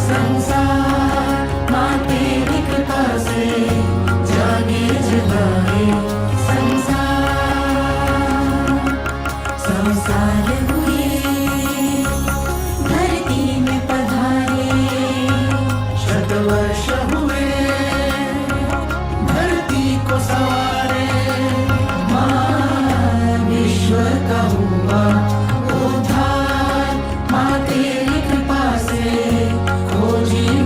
संसार माँ तेरी कृपा से जागे जगाए संसार संसार हुए धरती में पधारे शतवर्ष हुए धरती को सवारे माँ विश्व का हुआ उद्धार माँ तेरी कृपा से खोजी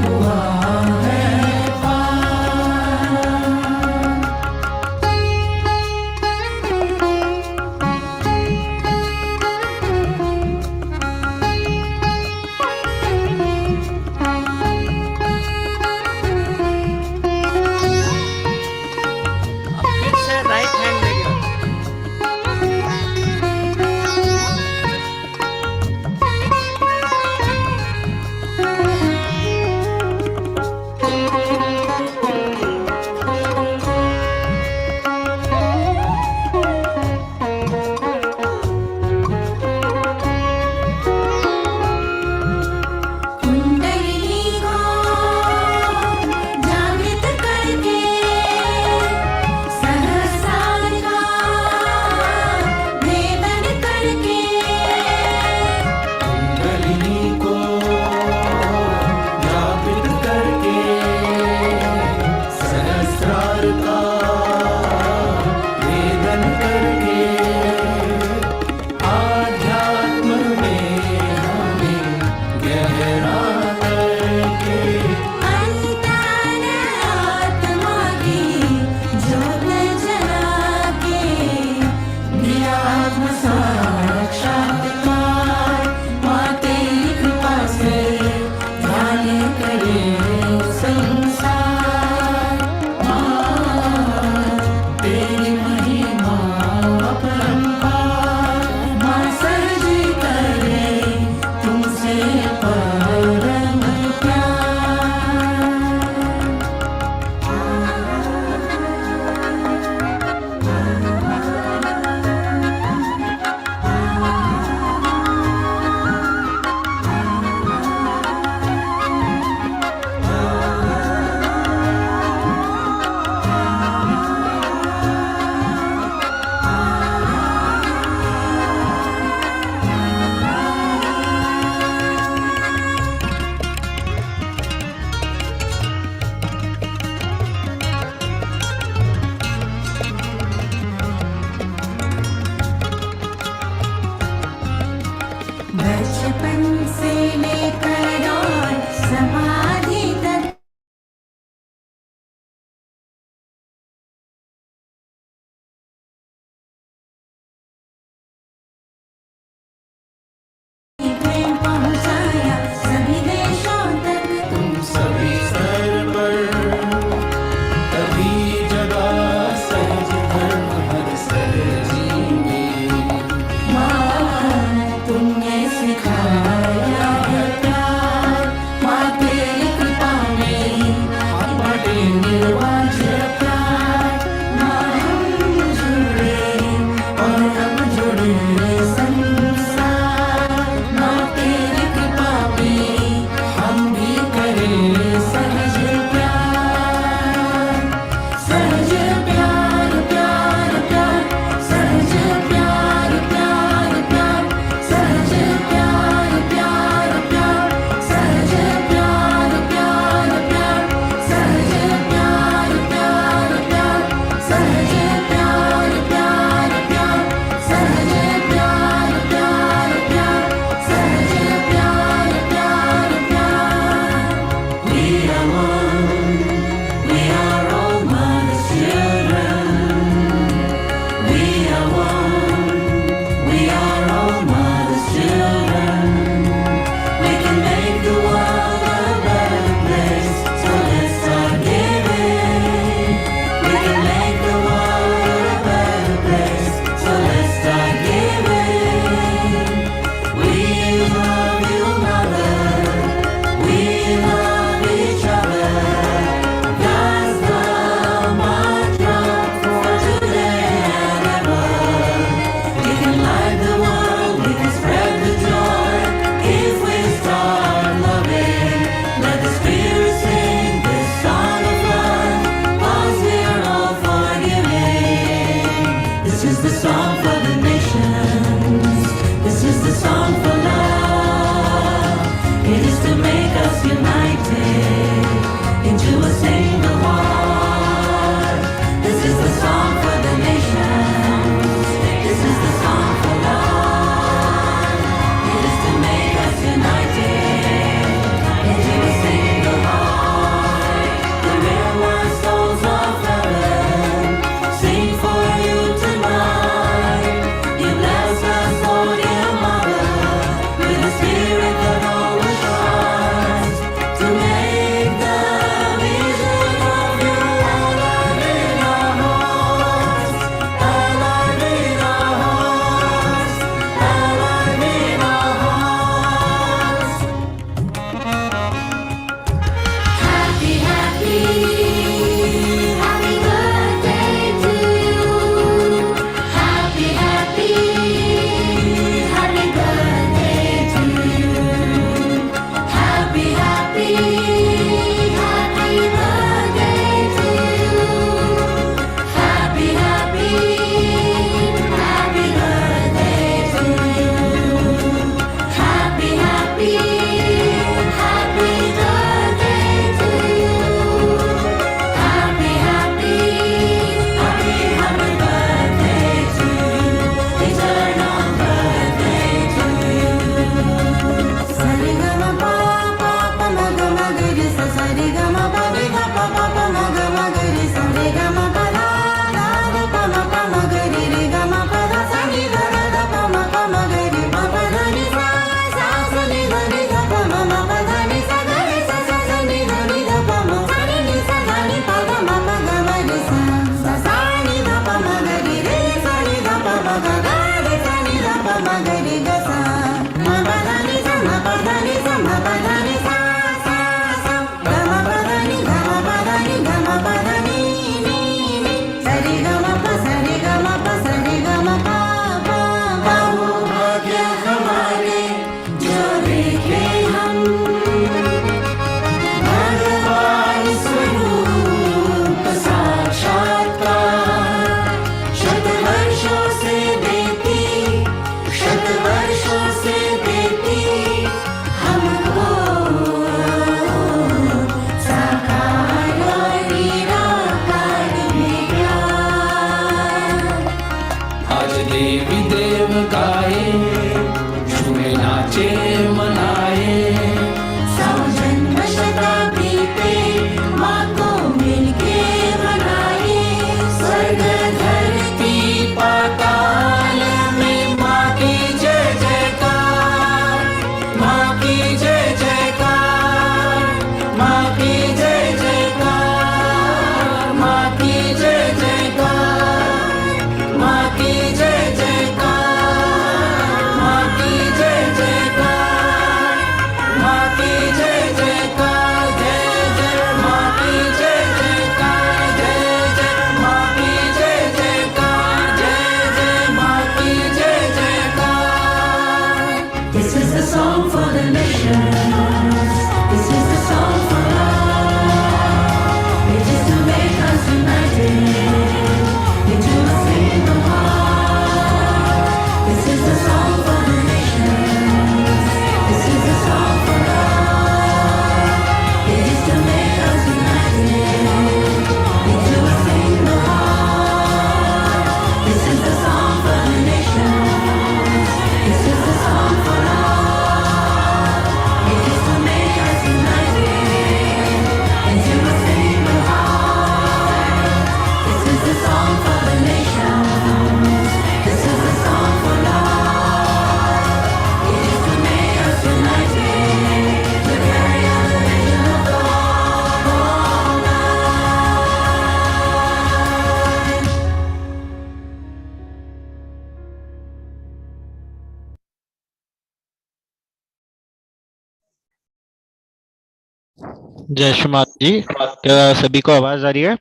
जय श्री माता जी। क्या सभी को आवाज आ रही है?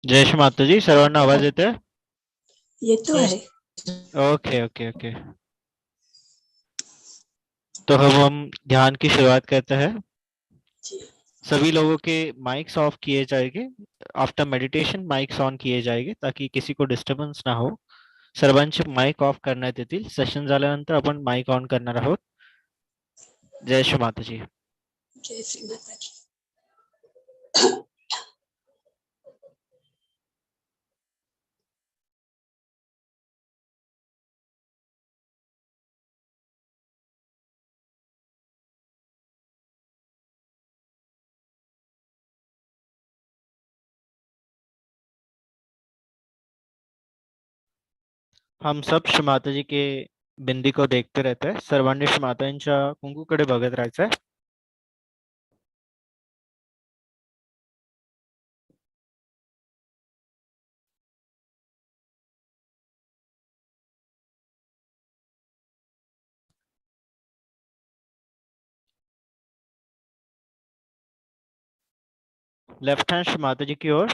जय श्री माता जी, सर्वांना आवाज येते हैं? ये तो है। Okay okay okay. तो हम ध्यान की शुरुआत करते हैं। जी। सभी लोगों के माइक्स ऑफ किए जाएंगे। आफ्टर मेडिटेशन माइक्स ऑन किए जाएंगे ताकि किसी को डिस्टर्बन्स ना हो. सर्वांचे माइक ऑफ करण्यात येतील. सेशन झाल्यानंतर आपण माइक ऑन करणार आहोत. जय श्री माता जी. जय श्री माता जी। हम सब श्री माता जी के बिंदी को देखते रहते हैं. सर्वांनी श्री मातांच्या कुंकूकडे बघत राहायचं आहे. लेफ्ट हैंड श्री माता जी की ओर.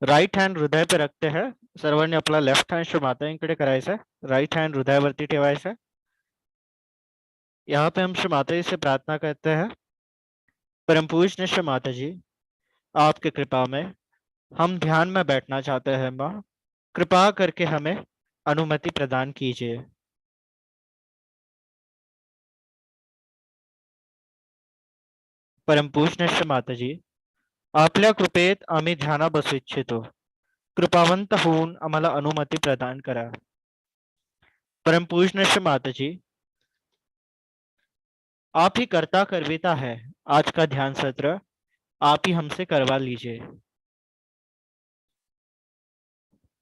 राइट हँड हृदय पे रखते हैं. सर्वांनी आपला लेफ्ट हँड श्री माताजींकडे करायचा है. राइट हँड हृदयावरती ठेवायचा है. यहाँ पे हम श्री माता जी से प्रार्थना करते हैं. परम पूज्य श्री माता जी, आपकी कृपा में हम ध्यान में बैठना चाहते हैं. माँ, कृपा करके हमें अनुमति प्रदान कीजिए. परम पूज्य श्री माता जी, आपल्या कृपेत आम्ही ध्याना बसू इच्छितो. कृपावंत होऊन आम्हाला अनुमति प्रदान करा. परम पूज्य श्री माता जी, आप ही करता करविता है. आज का ध्यान सत्र आप ही हमसे करवा लीजिए.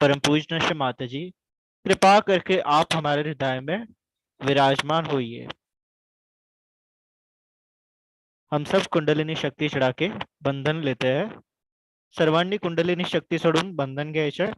परम पूज्य श्री माता जी, कृपा करके आप हमारे हृदय में विराजमान होइए. हम सब कुंडलिनी शक्ती चढ़ा के बंधन लेते हैं. सर्वांनी कुंडलिनी शक्ती सोडून बंधन घ्यायचे.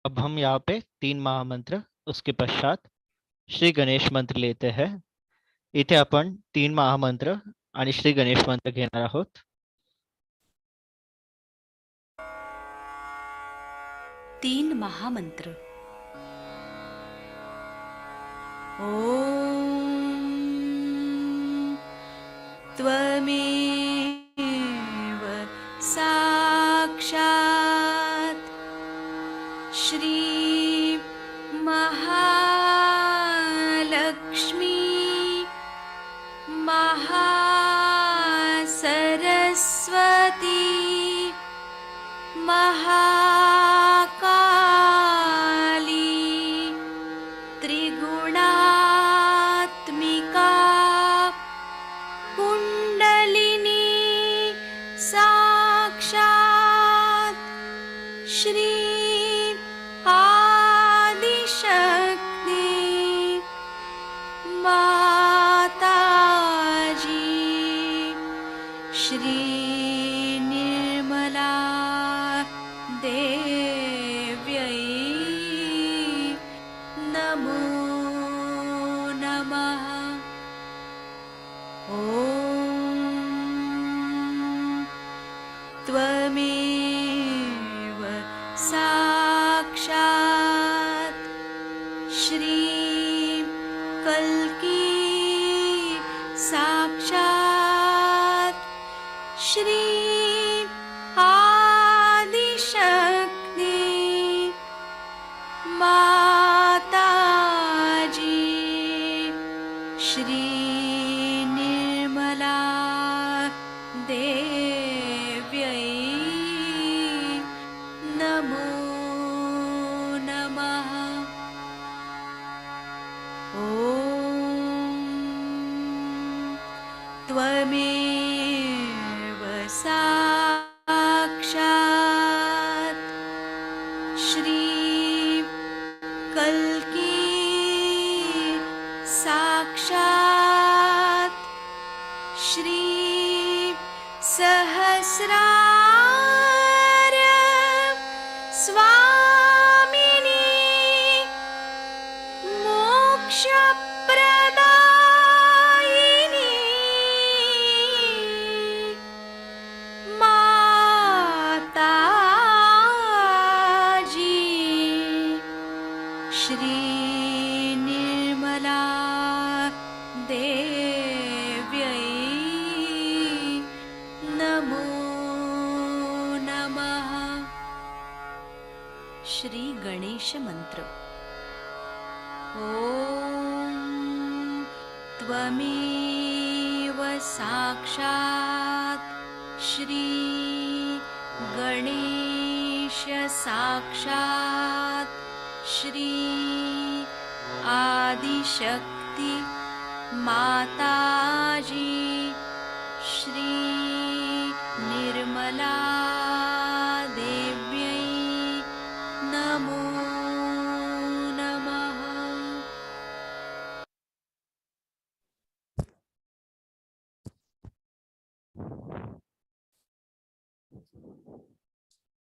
अब हम यहाँ पे 3 महामंत्र, उसके पश्चात श्री गणेश मंत्र लेते हैं. इथे आपण 3 महामंत्र आणि श्री गणेश मंत्र घेणार आहोत. 3 महामंत्र. ॐ त्वमेव साक्षात् श्री महालक्ष्मी महासरस्वती महाकाली त्रिगुणात्मिका कुंडलिनी साक्षात् श्री आदिशक्ति माताजी श्री निर्मला देव्यै नमो नमः. ॐ त्वमेव साक्षात् श्री कल्की साक्षात् श्री आदिशक्ति त्वमेव साक्षात् श्री कल्की साक्षात् श्री सहस्रार स्वामिनी मोक्षप्रदायिनी माताजी श्री निर्मला देव्यै नमो नमः। श्री गणेश मंत्र। ॐ त्वमेव साक्षात् श्री गणेश साक्षात् श्री आदिशक्ति माताजी श्री निर्मला देव्यै नमो नमः।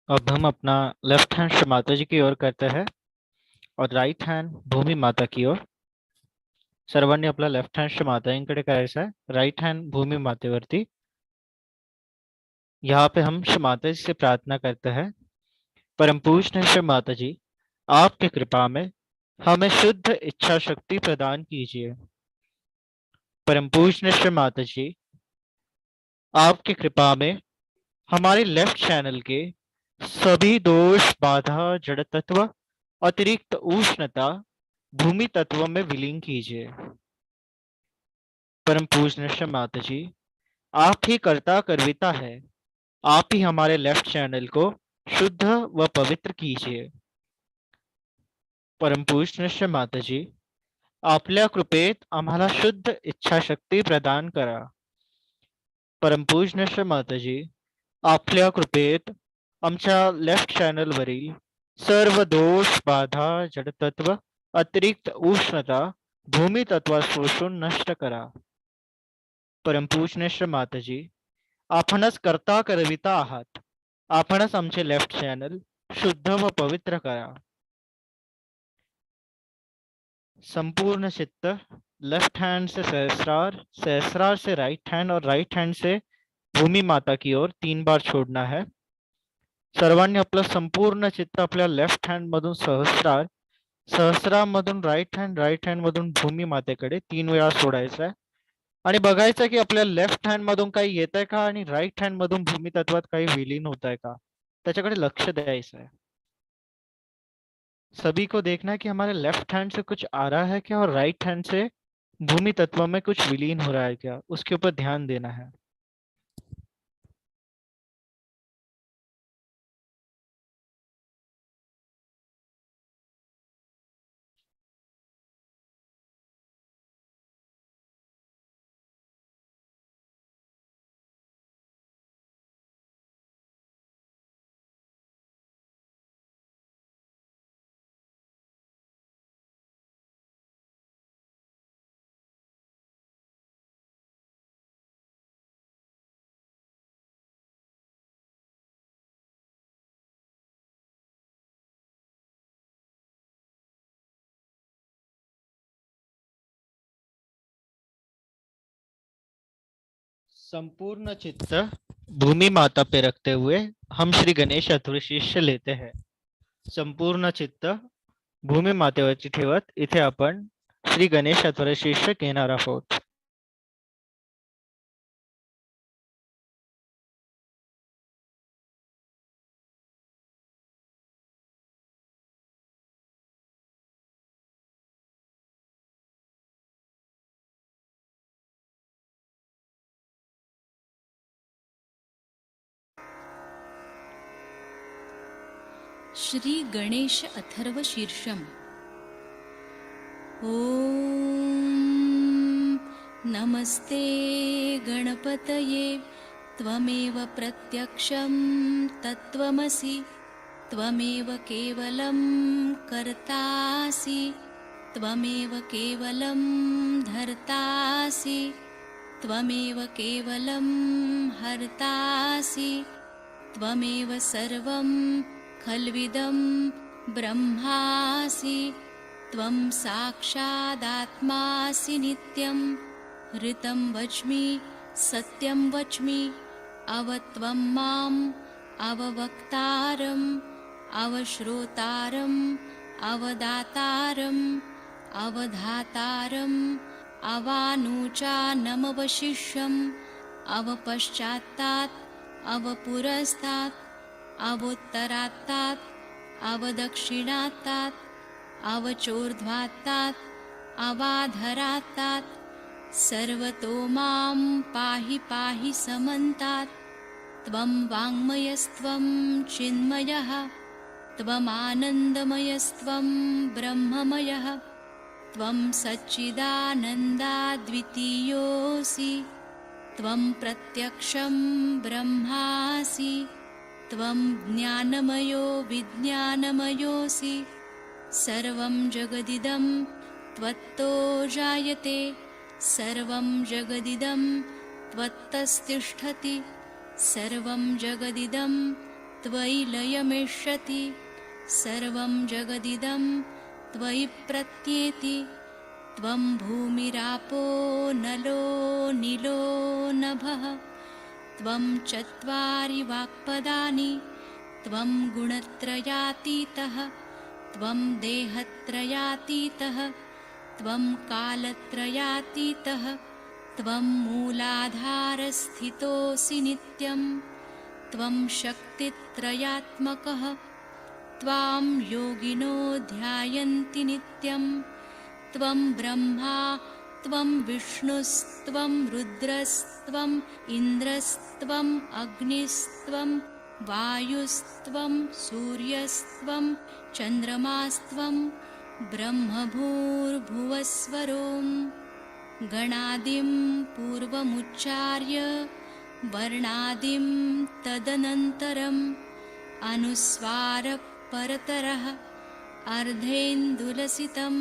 अब हम अपना लेफ्ट हैंड श्री माता जी की ओर करते हैं और राईट हैंड भूमि माता की ओर. सर्वांनी आपला लेफ्ट हँड श्री माताजींकडे करायचा आहे, राईट हँड भूमि मातेवरती. यहाँ पे हम श्री माता जी से प्रार्थना करते हैं, परम पूज्य श्री माता जी, आपकी कृपा में हमें शुद्ध इच्छा शक्ति प्रदान कीजिए. परम पूज्य श्री माता जी, आपकी कृपा में हमारे लेफ्ट चैनल के सभी दोष, बाधा, जड़ तत्व, अतिरिक्त उष्णता भूमि तत्व में विलीन कीजिए. परम पूज्य श्री माता जी, आप ही कर्ता कर्विता है, आप ही हमारे लेफ्ट चैनल को शुद्ध व पवित्र कीजिए. परम पूज्य श्री माता जी, आपल्या कृपेत आम्हाला शुद्ध इच्छाशक्ती प्रदान करा. परम पूज्य श्री माता जी, आपल्या कृपेत आमच्या लेफ्ट चॅनल वरील सर्व दोष, बाधा, जडतत्व, अतिरिक्त उष्णता भूमि तत्व शोषून नष्ट करा. परम पूज्य श्री माता जी, आपणच कर्ता करविता आहात, आपणच आमचे लेफ्ट चॅनल शुद्ध व पवित्र करा. संपूर्ण चित्त लेफ्ट हैंड से सहस्रार, सहस्रार से राइट हैंड और राइट हैंड से भूमि माता की ओर 3 बार छोड़ना है. सर्वांनी आपलं संपूर्ण चित्त आपल्या लेफ्ट हँड मधून सहस्रार, सहस्रामधून राईट हँड मधून भूमी मातेकडे 3 वेळा सोडायचं आहे आणि बघायचं की आपल्या लेफ्ट हँड मधून काही येत आहे का आणि राईट हँड मधून भूमी तत्वात काही विलीन होत आहे का, त्याच्याकडे लक्ष द्यायचं आहे. सभी को देखना है कि हमारे लेफ्ट हैंड से कुछ आ रहा है क्या और राइट हैंड से भूमि तत्व में कुछ विलीन हो रहा है क्या, उसके ऊपर ध्यान देना है. संपूर्ण चित्त भूमि माता पे रखते हुए हम श्री गणेश अथर्वशीर्ष लेते हैं. संपूर्ण चित्त भूमि मातेवरती ठेवत इथे आपण श्री गणेश अथर्वशीर्ष घेणार आहोत. श्री गणेश अथर्व शीर्षम. ॐ नमस्ते गणपतये त्वमेव प्रत्यक्षं तत्त्वमसि त्वमेव केवलं कर्तासि त्वमेव केवलं धर्तासि त्वमेव केवलं हर्तासि त्वमेव सर्वं खल्विदं ब्रह्मासि त्वं साक्षादात्मासि नित्यं ऋतं वच्मि सत्यं वच्मि अवत्वं माम् अववक्तारम् अवश्रोतारम् अवदातारम् अवधातारम् अवानुचानमवशिष्यम् अवपश्चात्तात् अवपुरस्तात् अवोत्तरात्तात् अवदक्षिणात्तात् अवचोर्ध्वात्तात् अवाधरात्तात् सर्वतो मां पाहि पाहि समन्तात् त्वं वाङ्मयस्त्वं चिन्मयः त्वमानन्दमयस्त्वं ब्रह्ममयः त्वं सच्चिदानन्दाद्वितीयोऽसि त्वं प्रत्यक्षं ब्रह्मासि त्वं ज्ञानमयो विज्ञानमयोऽसि सर्वं जगदिदं त्वत्तो जायते सर्वं जगदिदं त्वत्तस्तिष्ठति सर्वं जगदिदं त्वयि लयमेष्यति सर्वं जगदिदं त्वयि प्रत्येति त्वं भूमिरापो नलो नीलो नभः त्वं चत्वारि वाक्पदानि त्वं गुणत्रयातीतः त्वं देहत्रयातीतः त्वं कालत्रयातीतः त्वं मूलाधारस्थितोऽसि नित्यं त्वं शक्तित्रयात्मकः त्वां योगिनो ध्यायन्ति नित्यं त्वं ब्रह्मा त्वं विष्णुस्त्वं रुद्रस्त्वम् इन्द्रस्त्वम् अग्निस्त्वं वायुस्त्वं सूर्यस्त्वं चन्द्रमास्त्वं ब्रह्मभूर्भुवस्वरों गणादिं पूर्वमुच्चार्य वर्णादिं तदनन्तरम् अनुस्वारः परतरः अर्धेन्दुलसितं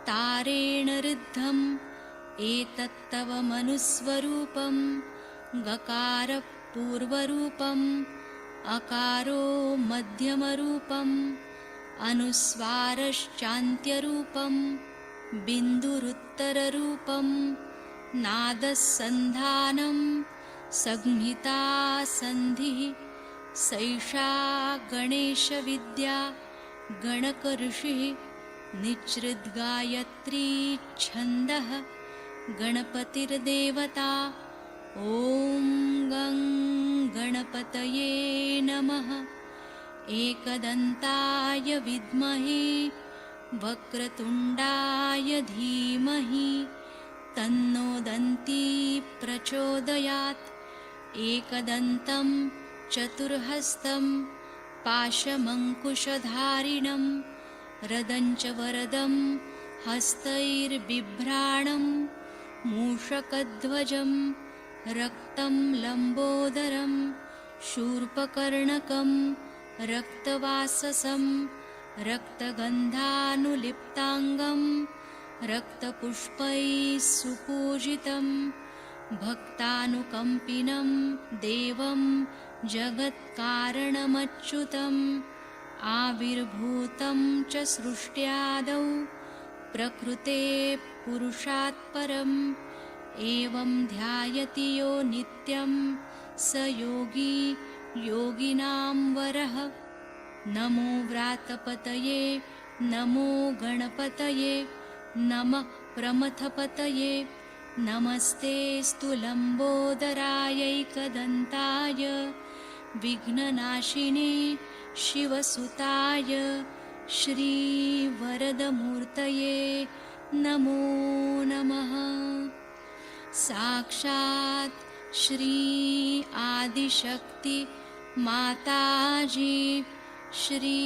तारेण ऋद्धम् एतत्तव मनुस्वरूपं गकारः पूर्वरूपम् अकारो मध्यमरूपम् अनुस्वारश्चान्त्यरूपं बिन्दुरुत्तररूपं नादस्सन्धानं संहिता सन्धिः सैषा गणेशविद्या गणकऋषिः निच्छृद्गायत्री छन्दः गणपतिर्देवता ॐ गं गणपतये नमः एकदन्ताय विद्महे वक्रतुण्डाय धीमहि तन्नो दन्ती प्रचोदयात् एकदन्तं चतुर्हस्तं पाशमङ्कुशधारिणं रदञ्च वरदं हस्तैर्बिभ्राणं मूषकध्वजं रक्तं लम्बोदरं शूर्पकर्णकं रक्तवाससं रक्तगन्धानुलिप्ताङ्गं रक्तपुष्पैः सुपूजितं भक्तानुकम्पिनं देवं जगत्कारणमच्युतम् आविर्भूतं च सृष्ट्यादौ प्रकृते पुरुषात् परम् एवं ध्यायति यो नित्यं स योगी योगिनां वरः नमो व्रातपतये नमो गणपतये नमः प्रमथपतये नमस्ते लम्बोदरायैकदन्ताय विघ्ननाशिने शिवसुताय श्रीवरदमूर्तये नमो नमः साक्षात् श्री आदिशक्ति माताजी श्री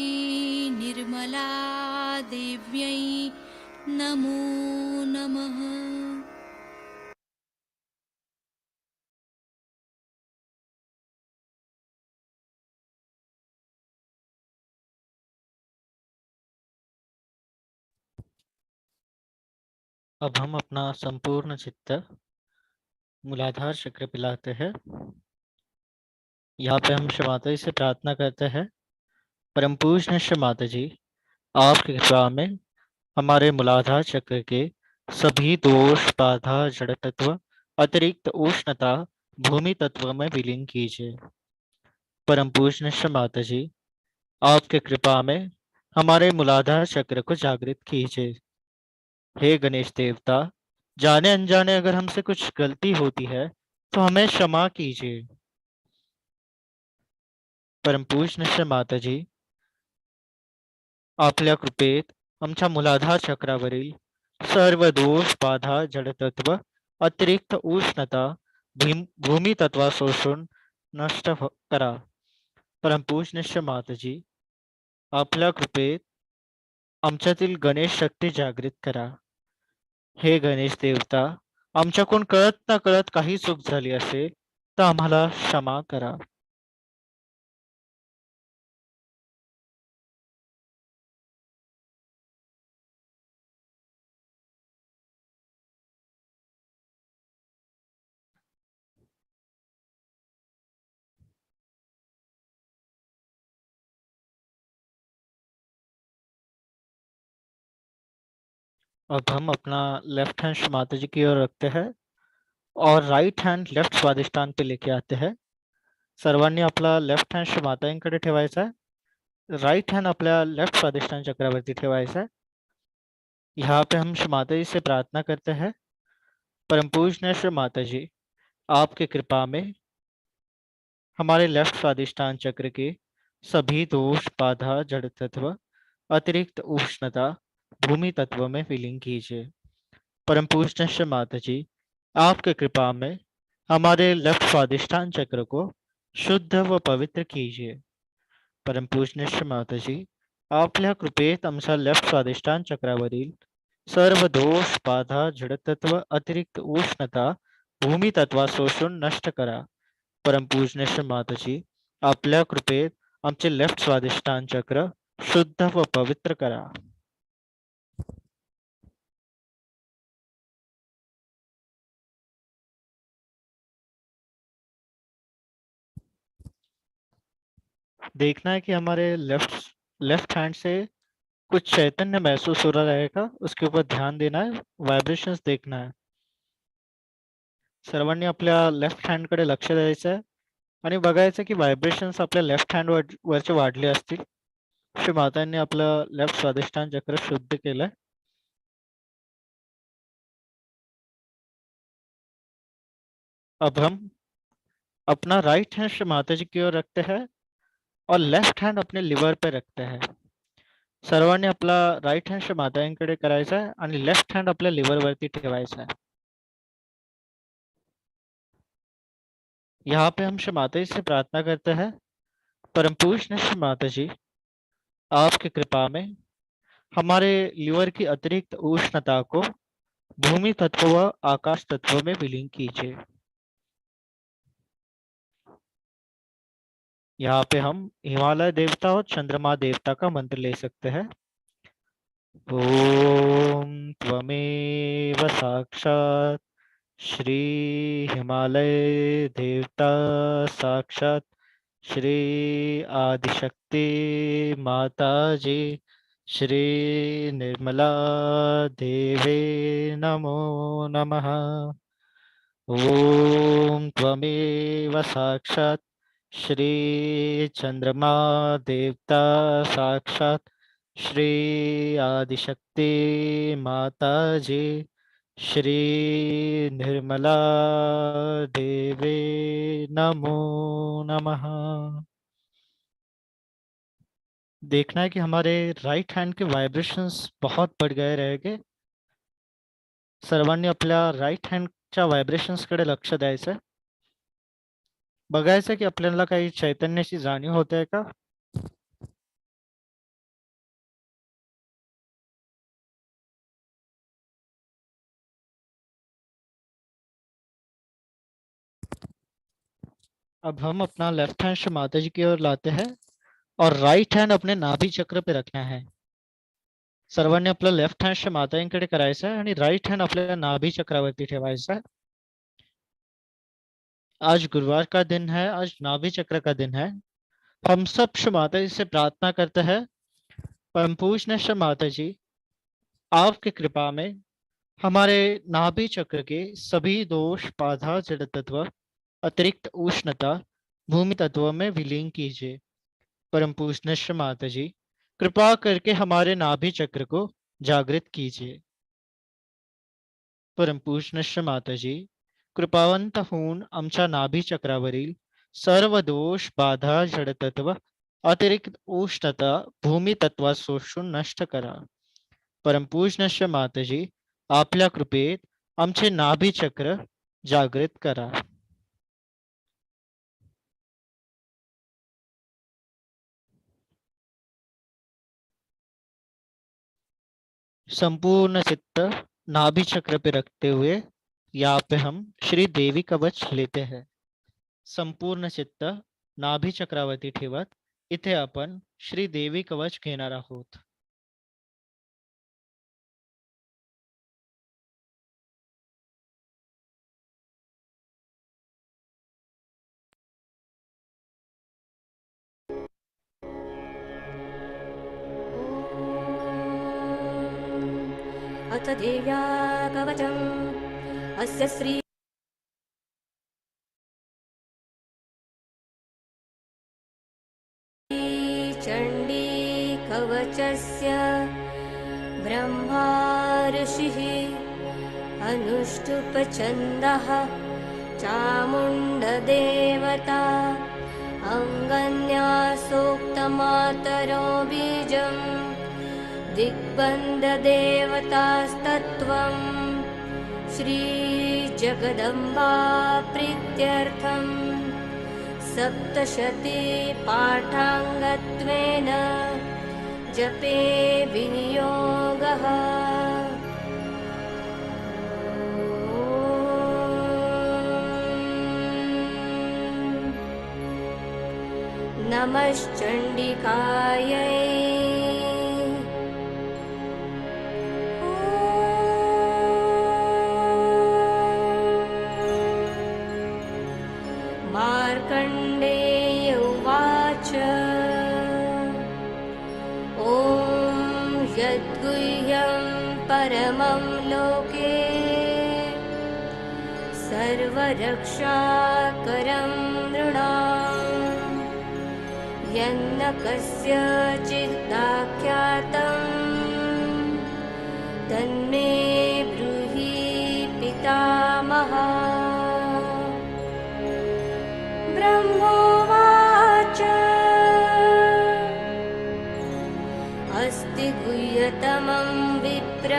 निर्मला देव्यै नमो नमः। अब हम अपना संपूर्ण चित्त मूलाधार चक्र पे लाते हैं। यहाँ पे हम श्री माता जी से प्रार्थना करते हैं, परम पूज्य श्री माता जी, आपकी कृपा में हमारे मूलाधार चक्र के सभी दोष, बाधा, जड़ तत्व, अतिरिक्त उष्णता भूमि तत्व में विलीन कीजिए। परम पूज्य श्री माता जी, आपके कृपा में हमारे मूलाधार चक्र को जागृत कीजिए। हे गणेश देवता, जाने अनजाने अगर हमसे कुछ गलती होती है तो हमें क्षमा कीजिए। परम पूज्य श्री माता जी, आपल्या कृपेत आमच्या मूलाधार चक्रावरील सर्व दोष, बाधा, जडतत्व, अतिरिक्त उष्णता भूमी तत्वा शोषून नष्ट करा। परम पूज्य श्री माता जी, आपल्या कृपेत आमच्यातील गणेश शक्ती जागृत करा। हे गणेश देवता, आमच्याकडून कळत न कळत काही चूक झाली असेल तर आम्हाला क्षमा करा। अब हम अपना लेफ्ट हैंड माता जी की ओर रखते हैं और राईट हँड लेफ्ट स्वादिष्टान पे लेके आते हैं। सर्वांनी आपला लेफ्ट हँड मातांकडे ठेवायचा आहे, राईट हँड आपल्या लेफ्ट स्वादिष्टान चक्रावरती ठेवायचा है। यहाँ पे हम माता जी से प्रार्थना करते हैं, परम पूज्य श्री माता जी, आपकी कृपा में हमारे लेफ्ट स्वादिष्टान चक्र के सभी दोष, बाधा, जड़ तत्व, अतिरिक्त उष्णता भूमि तत्व में विलीन कीजिए। परम पूज्य श्री माता जी, आपके कृपा में हमारे लेफ्ट स्वादिष्टान चक्र को शुद्ध व पवित्र कीजिए। परम पूज्य श्री माता जी, आपल्या कृपेत आमच्या लेफ्ट स्वादिष्टान चक्रावरील सर्व दोष, बाधा, जडतत्व, अतिरिक्त उष्णता भूमी तत्वा शोषून नष्ट करा। परम पूज्य श्री माता जी, आपल्या कृपेत आमचे लेफ्ट स्वादिष्टान चक्र शुद्ध व पवित्र करा। देखना है कि हमारे लेफ्ट हैंड से कुछ चैतन्य महसूस हो रहा रहेगा, उसके ऊपर ध्यान देना है, वाइब्रेशंस देखना है। सर्वांनी आपल्या लेफ्ट हँडकडे लक्ष द्यायचं आहे आणि बघायचं की व्हायब्रेशन्स आपल्या लेफ्ट हँड वरचे वाढले असतील। श्री मातांनी आपलं लेफ्ट स्वादिष्टान चक्र शुद्ध केलंय। अब हम अपना राइट हैंड श्री माता जी की ओर रखते हैं और लेफ्ट हैंड अपने लिवर पे रखते हैं। सर्वांनी आपला राइट हँड श्री मातांकडे करायचा आहे आणि लेफ्ट हँड आपल्या लिव्हर वरती ठेवायचा है। यहाँ पे हम श्री माता जी से प्रार्थना करते हैं, परम पूज्य श्री माता जी, आपकी कृपा में हमारे लिवर की अतिरिक्त उष्णता को भूमि तत्व व आकाश तत्व में विलीन कीजिए। यहाँ पे हम हिमालय देवता और चंद्रमा देवता का मंत्र ले सकते हैं। ओम त्वमेव साक्षात् श्री हिमालय देवता साक्षात् श्री आदिशक्ति माता जी श्री निर्मला देवे नमो नमः। ओम त्वमेव साक्षात् श्री चंद्रमा देवता साक्षात् श्री आदिशक्ति माता जी श्री निर्मला देवे नमो नमः। देखना है कि हमारे राइट हैंड के वाइब्रेशंस बहुत बढ़ गए रहेंगे। सर्वांनी आपल्या राइट हँडच्या व्हायब्रेशन्सकडे लक्ष द्यायचं आहे, बघायचं की आपल्याला काही चैतन्याची जाणीव होते का। अब हम अपना लेफ्ट हैंड माता जी की ओर लाते हैं और राइट हैंड अपने नाभि चक्र पे रखना है। सर्वांनी आपलं लेफ्ट हँड मातांकडे करायचं आहे आणि राईट हँड आपल्या नाभी चक्रावरती ठेवायचा है। आज गुरुवार का दिन है, आज नाभि चक्र का दिन है। हम सब श्री माता जी से प्रार्थना करते हैं, परम पूज्य श्री माता जी आपकी कृपा में हमारे नाभि चक्र के सभी दोष, बाधा, जड़ तत्व, अतिरिक्त उष्णता भूमि तत्व में विलीन कीजिए। परम पूज्य श्री माता जी कृपा करके हमारे नाभि चक्र को जागृत कीजिए। परम पूज्य श्री माता जी कृपावंत होऊन आमच्या नाभी चक्रावरील सर्व दोष, बाधा, जडतत्व, अतिरिक्त उष्णता भूमी तत्वात शोषून नष्ट करा। परम पूज्य माताजी आपल्या कृपेत आमचे नाभी चक्र जागृत करा। संपूर्ण चित्त नाभि चक्र पे रखते हुए यहाँ पे हम श्री देवी कवच लेते हैं। संपूर्ण चित्त नाभी चक्रावरती ठेवत इथे आपण श्री देवी कवच घेणार आहोत। अथ देव्या कवचम् अस्य श्री चण्डी कवचस्य ब्रह्मा ऋषिः अनुष्टुप्छन्दः चामुण्डदेवता अङ्गन्यासोक्तमातरो बीजम् दिग्बन्धदेवतास्तत्त्वं श्रीजगदम्बा प्रीत्यर्थं सप्तशती पाठाङ्गत्वेन जपे विनियोगः। नमश्चण्डिकायै मार्कण्डेय उवाच ॐ यद्गुह्यं परमं लोके सर्वरक्षाकरं नृणां यन्न कस्यचिदाख्यातं तन्मे ब्रूहि पितामहा। ब्रह्मोवाच अस्ति गुह्यतमं विप्र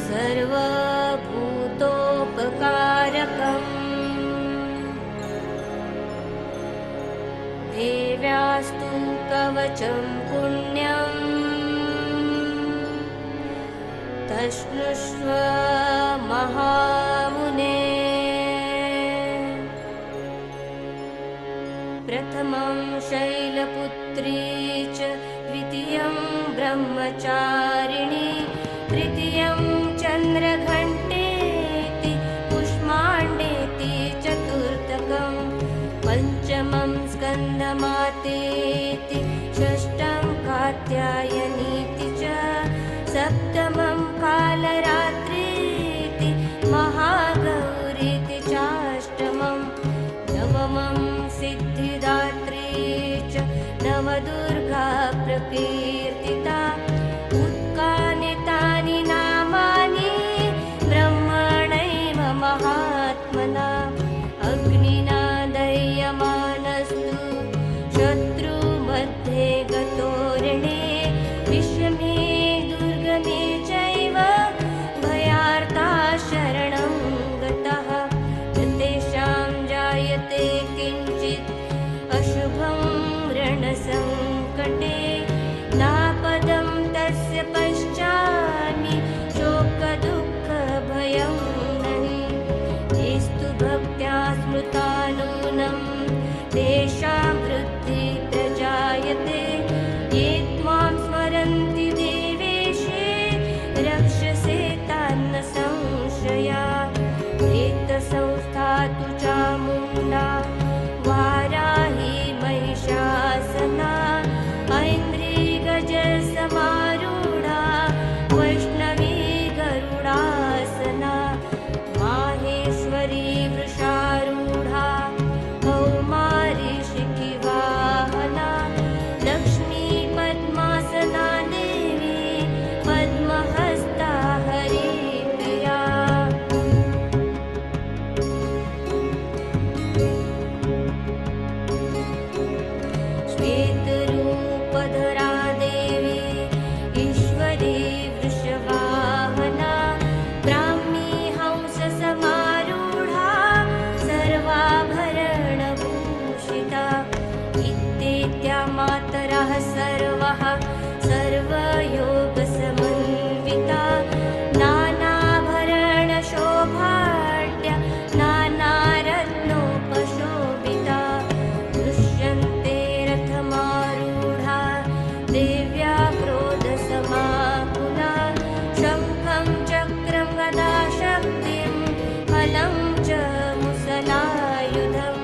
सर्वभूतोपकारकम् देव्यास्तु कवचं पुण्यं तश्नुष्व महामुने। प्रथमं शैलपुत्री च द्वितीयं ब्रह्मचारिणी तृतीयं चन्द्रघण्टेति कुष्माण्डेति चतुर्थकं पञ्चमं स्कन्दमातेति षष्ठं कात्यायनीति च सप्तमं कालरात्रीति महागौरीति चाष्टमं नवमं सिद्धिदात्री च नवदुर्गा प्रकीर्तिता। उत्कानि तानि नामानि ब्रह्मणैव महात्मना अग्निना दह्यमानस्तु शत्रुमध्ये गतोरणे विषमे दुर्गमे चैव भयार्ता शरणं गतः तेषां जायते किञ्चित् अशुभं रणसङ्कटे नापदं तस्य पश्चान्नि शोकदुःखभयं नहि येस्तु भक्त्या स्मृता नूनं तेषां वृद्धिः प्रजायते ये त्वां स्वाहा सर्वयोगसमन्विता नानाभरणशोभाढ्या नानारत्नोपशोभिता दृश्यन्ते रथमारूढा देव्या क्रोधसमाकुला शङ्खं चक्रं गदाशक्तिं फलं च मुसलायुधं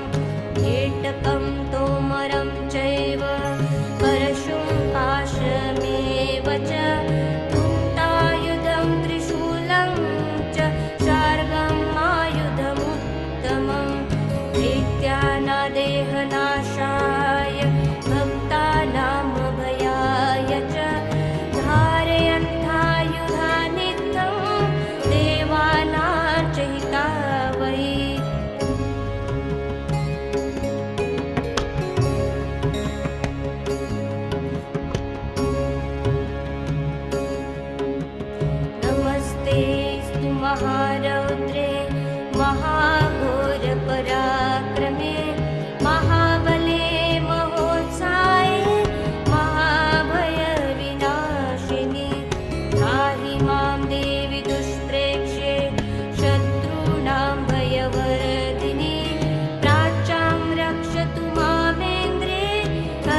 कीटकं तोमरं चैव परशुं पाशमेव च कुन्तायुधं त्रिशूलं च शार्ङ्गम् आयुधमुत्तमं दैत्यानादेहनाशाय भक्तानामभयाय च धारयन्तायुधानित्यं देवानां च हितावै नमस्तेऽस्तु महारौद्रे महाघोरपराक्रमे महाबले महोत्साये महाभयविनाशिनि त्राहि मां देवि दुष्प्रेक्ष्ये शत्रूणां भयवर्धिनि प्राच्यां रक्षतु मामेन्द्रे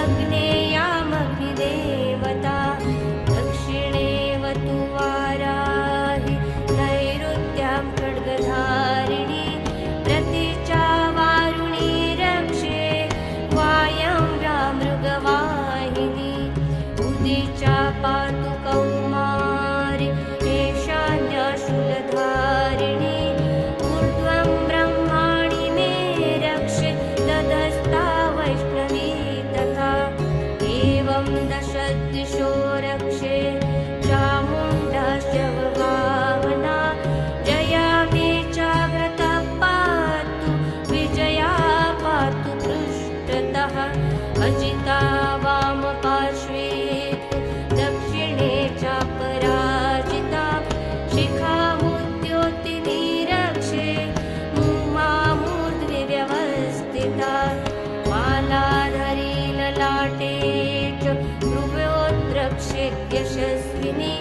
अग्नेयामग्निदेवता दक्षिणेवतु वाराहि नैऋत्यां खड्गधारिणि प्रतीचा वारुणी रक्षे वायव्या मृगवाहिनी उदीचा पातु कौमारि ईशान्या शूलधारिणी ऊर्ध्वं ब्रह्माणि मे रक्षे तदस्ता वैष्णवी तथा एवं दशदिशो रक्षे चामुण्डाश्च वाहना जया मे चाग्रता पातु विजया पातु पृष्ठतः अजिता वामपार्श्वे दक्षिणे चापराजिता शिखामुद्योतिनी रक्षे मुमामूर्ध्नि व्यवस्थिता मालाधरी ललाटे च भ्रुवोद्रक्षे यशस्विनी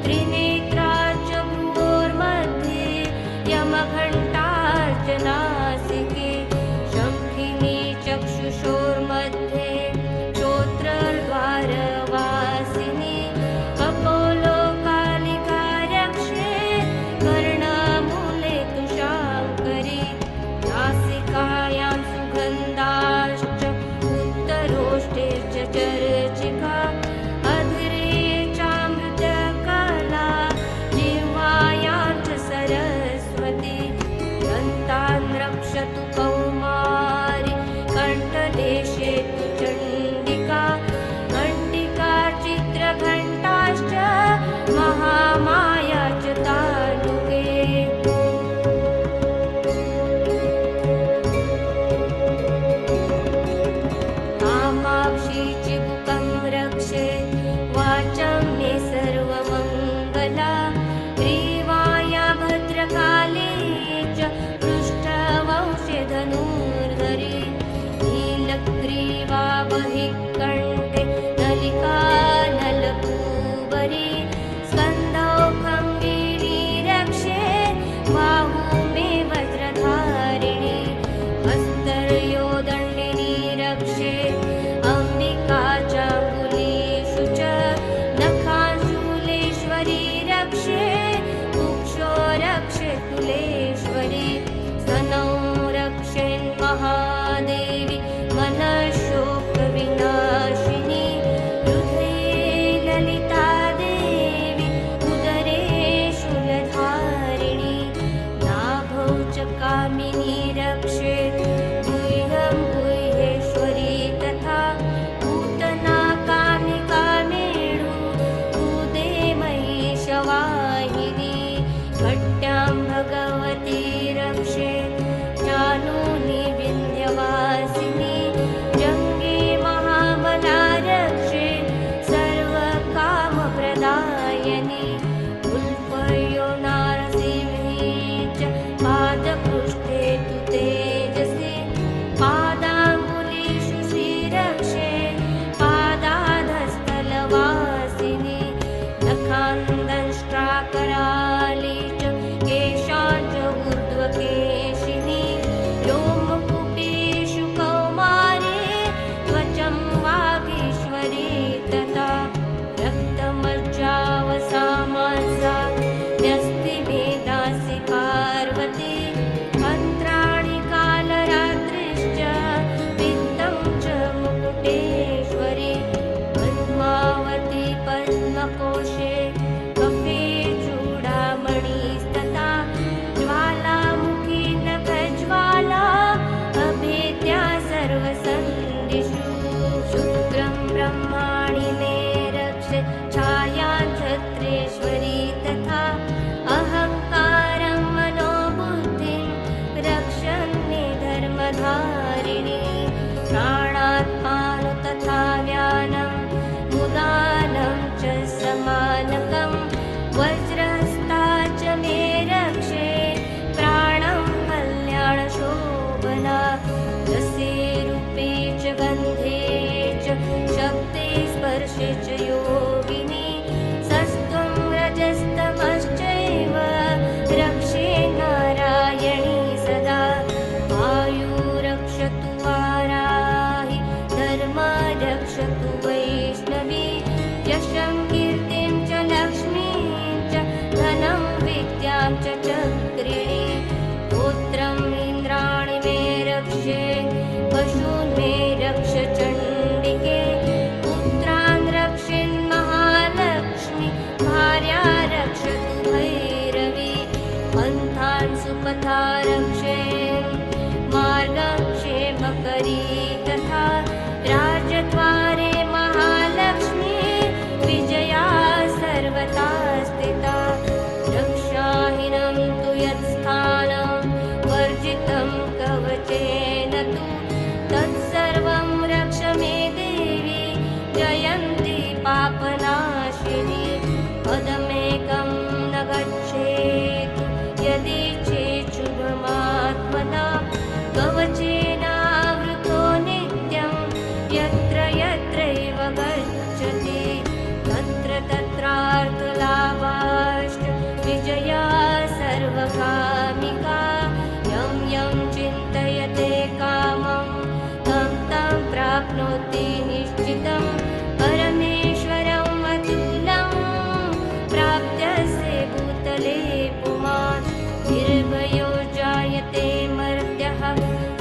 त्रिनेत्रा च भ्रुवोर्मध्ये यमघण्टार्चनासिके शङ्खिनी चक्षुषोर्मध्ये श्रोत्रद्वारवासिनी कपोलो कालिका रक्षे कर्णमूले तु शाङ्करी नासिकायां सुगन्धाश्च उत्तरोष्ठे च चर्चिका अधरे चामृतकला जिह्वायां च सरस्वती दन्तान् रक्षतु कौमारि कण्ठदेशे तु चण्डिका घण्टिका चित्रघण्टाश्च महामाया च तालुके कामाक्षी चिबुकं रक्षे वाचं मे सर्वमङ्गला ग्रीवाया भद्रकाली च पृष्ठवंशे धनुर्धरी नीलग्रीवा बहिः कण्ठे नलिका नलकूबरी स्कन्धौ खङ्गिनी रक्षे बाहू मे वज्रधारिणी हस्तर्योदण्डिनी रक्षे अम्बिका चाङ्गुलीषु च नखाशूलेश्वरी रक्षे कुक्षो रक्षे कुलेश्वरी स्तनौ रक्षेन्महादेवी मनःशोकविनाशिनी हृदये च योगिनी सस्त्वं रजस्तमश्चैव रक्षे नारायणी सदा आयुरक्षतु वाराहि धर्मा रक्षतु वैष्णवी यशं कीर्तिं च लक्ष्मीं च धनं विद्यां च चक्रिणी पुत्रम् इन्द्राणि मे रक्षे पशून् मे रक्ष चण्डिके पुत्रान् रक्षेन्महालक्ष्मी भार्या रक्षतु भैरवी पन्थान् सुपथा रक्षेन् मार्गं क्षेमकरी तथा राजद्वारे महालक्ष्मी विजया सर्वदा स्थिता रक्षाहीनं तु यत्स्थानं वर्जितं कवचेन तु तत्सर्वं रक्ष मे देवी जयन्ती पापनाशिनी पदमेकं न गच्छेत् यदि चेत् शुभमात्मना कवचेनावृतो नित्यं यत्र यत्रैव गच्छति तत्र तत्रार्थलाभाश्च विजया सर्वकामिका यं यं चिन्तयते कामं तं तं प्राप्नोति निश्चितं परमेश्वरम् अतुलं प्राप्त्यसे भूतले पुमान् निर्भयो जायते मर्त्यः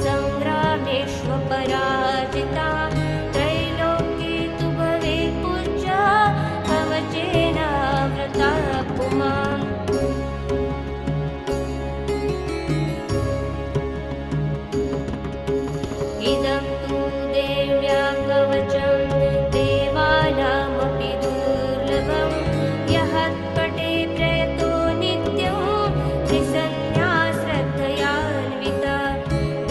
सङ्ग्रामेष्वपराजिता त्रैलोक्ये तु भवेत् पूज्या कवचेनावृता पुमान् इदं तु देव्या कवचं देवानामपि दुर्लभं यः पठे प्रयतो नित्यं त्रिसन्ध्या श्रद्धयान्विता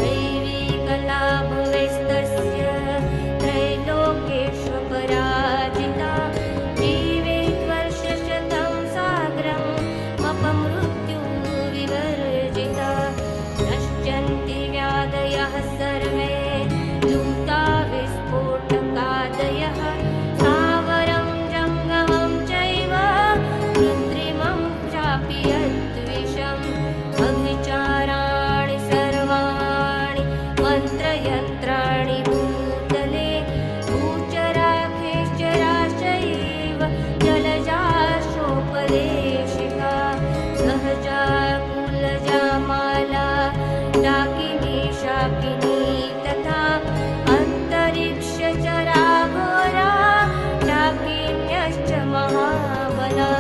दैवीकला भवेस्तस्य त्रैलोक्येष्वपराजिता जीवेत् वर्षशतं साग्रं अपमृत्युविवर्जिता नश्यन्ति व्याधयः सर्वे लूता विस्फोटकादयः स्थावरं जङ्गमं चैव कृत्रिमं चापि यद्विषम् अभिचाराणि सर्वाणि मन्त्रयन्त्राणि भूतले भूचराखेश्चराश्चैव जलजाशोपदेशिका सहजा कुलजा माला डाकिनी शाकिनी तथा अन्तरिक्षचराघोरा डाकिन्यश्च महाबला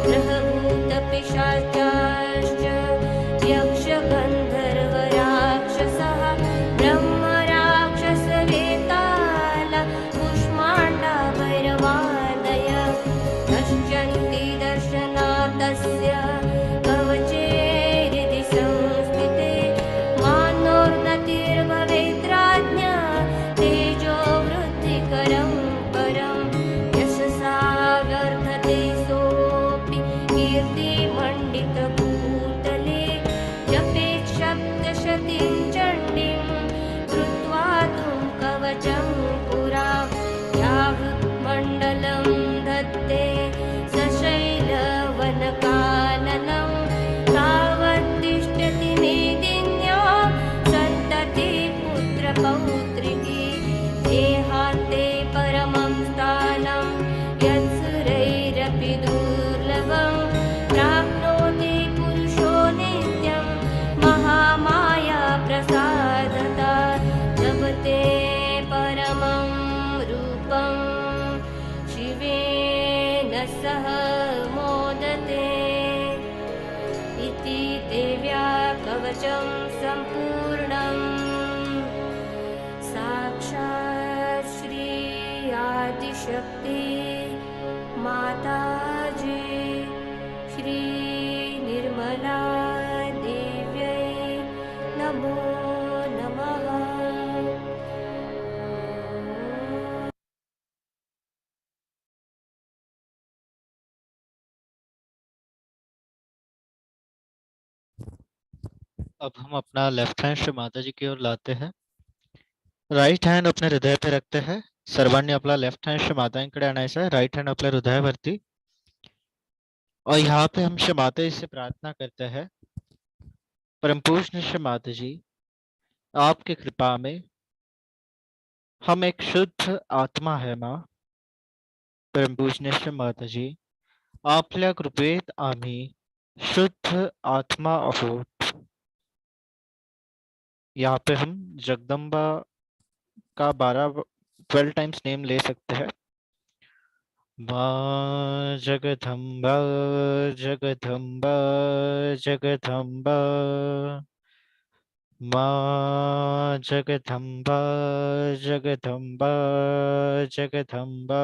ग्रहभूतपिशाचाश्च यक्षगन्धर्वराक्षसः ब्रह्मराक्षसवेताल कुष्माण्डा भैरवादय नश्यन्ति दर्शनात् तस्य कवचे हृदि संस्थिते मानोन्नतिर्भवेत् राज्ञा तेजो वृद्धिकरं परं यशसा वर्धते सोऽपि कीर्तिमण्डितभूतले जपेत् सप्तशतीं चण्डीं कृत्वा तुं कवचं पुरा यावृत्मण्डलं धत्ते सशैलवनकाननं तावत्तिष्ठति मेदिन्या सन्तति पुत्रपौत्रिकी देहान्ते परमं स्थानं यत्सुरैरपि दुर्लभं प्राप्नोति पुरुषो नित्यं महामाया प्रसादता लभते परमं रूपं शिवेन सह मोदते इति देव्या कवचं सम्पूर्णम् साक्षात् श्री आदिशक्ति माताजी श्री निर्मला देव्यै नमो नमः। अब हम अपना लेफ्ट हैंड श्री माता जी की ओर लाते हैं। राइट हैंड अपने हृदय पे रखते हैं सर्वांनी आपला लेफ्ट हँड क्षमातांकडे आणायचा आहे, राइट हँड आपल्या हृदयावरती. और यहाँ पे हम क्षमाता से प्रार्थना करते हैं, परम पूज्य क्षमाता जी, आपकी कृपा में हम एक शुद्ध आत्मा है माँ. परम पूज्य क्षमाता जी, आपल्या कृपेत आम्ही शुद्ध आत्मा आहोत. यहाँ पे हम जगदम्बा का 12 टाइम्स नेम ले सकते हैं. माँ जगदम्बा जगदम्बा जगदम्बा, माँ जगदम्बा जगदम्बा जगदम्बा,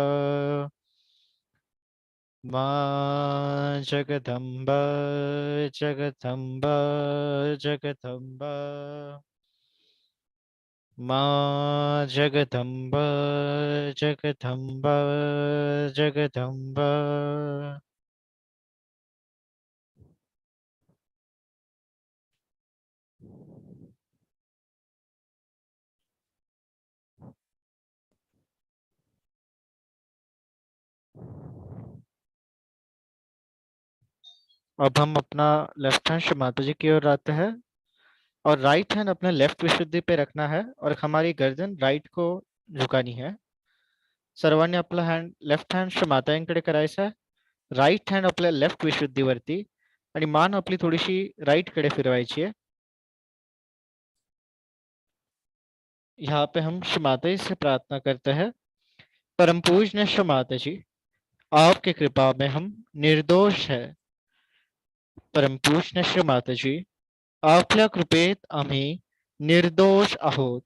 माँ जगदम्बा जगदम्बा जगदम्बा, माँ जगदम्बा जगदम्बा जगदम्बा. अब हम अपना लेफ्ट हैंड माता जी की ओर आते हैं और राइट हैंड अपने लेफ्ट विशुद्धि पे रखना है और हमारी गर्दन राइट को झुकानी है. सर्वांनी आपला हँड लेफ्ट हँड मातांकडे करायचा आहे, राइट हँड आपल्या लेफ्ट विशुद्धीवरती आणि मान आपली थोडीशी राइट कडे फिरवायची आहे. यहाँ पे हम माता से प्रार्थना करते हैं, परम पूज्य माता जी, आपकी कृपा में हम निर्दोष है. परम पूज्य माता जी, आपल्या कृपेत आम्ही निर्दोष आहोत.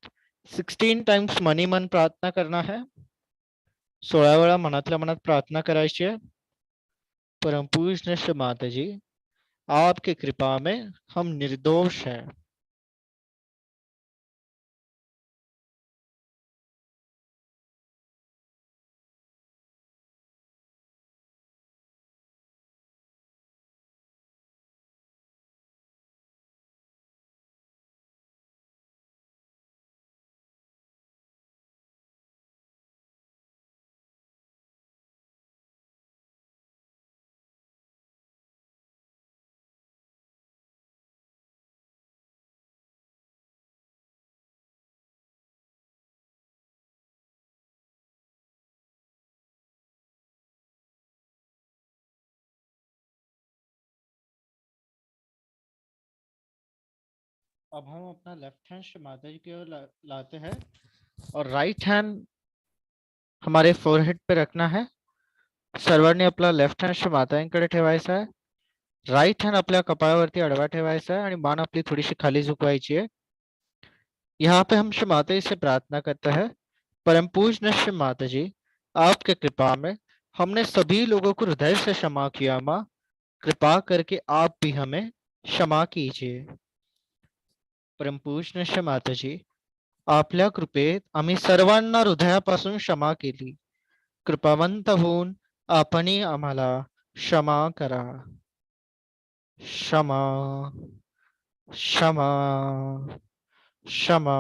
16 टाइम्स मनी मन प्रार्थना करना है. 16 वेळा मनातल्या मनात प्रार्थना करायची आहे. परम पूज्य माता जी, आपकी कृपा में हम निर्दोष हैं. अब हम अपना लेफ्ट हैंड माता जी की ओर लाते हैं और राइट हैंड हमारे फोरहेड पे रखना है. सर्वांनी आपला लेफ्ट हँड मातांकडे ठेवायचा आहे, राइट हँड आपल्या कपाळावरती आडवा ठेवायचा आहे आणि मान आपली थोडीशी खाली झुकवायची है. यहाँ पे हम माता से प्रार्थना करते हैं, परम पूज्य माता जी, आपके कृपा में हमने सभी लोगों को हृदय से क्षमा किया माँ. कृपा करके आप भी हमें क्षमा कीजिए. परम पूज्य माता जी, आपल्या कृपेत आम्ही सर्वांना हृदयापासून क्षमा केली. कृपावंत होऊन आपणही आम्हाला क्षमा करा. क्षमा क्षमा क्षमा.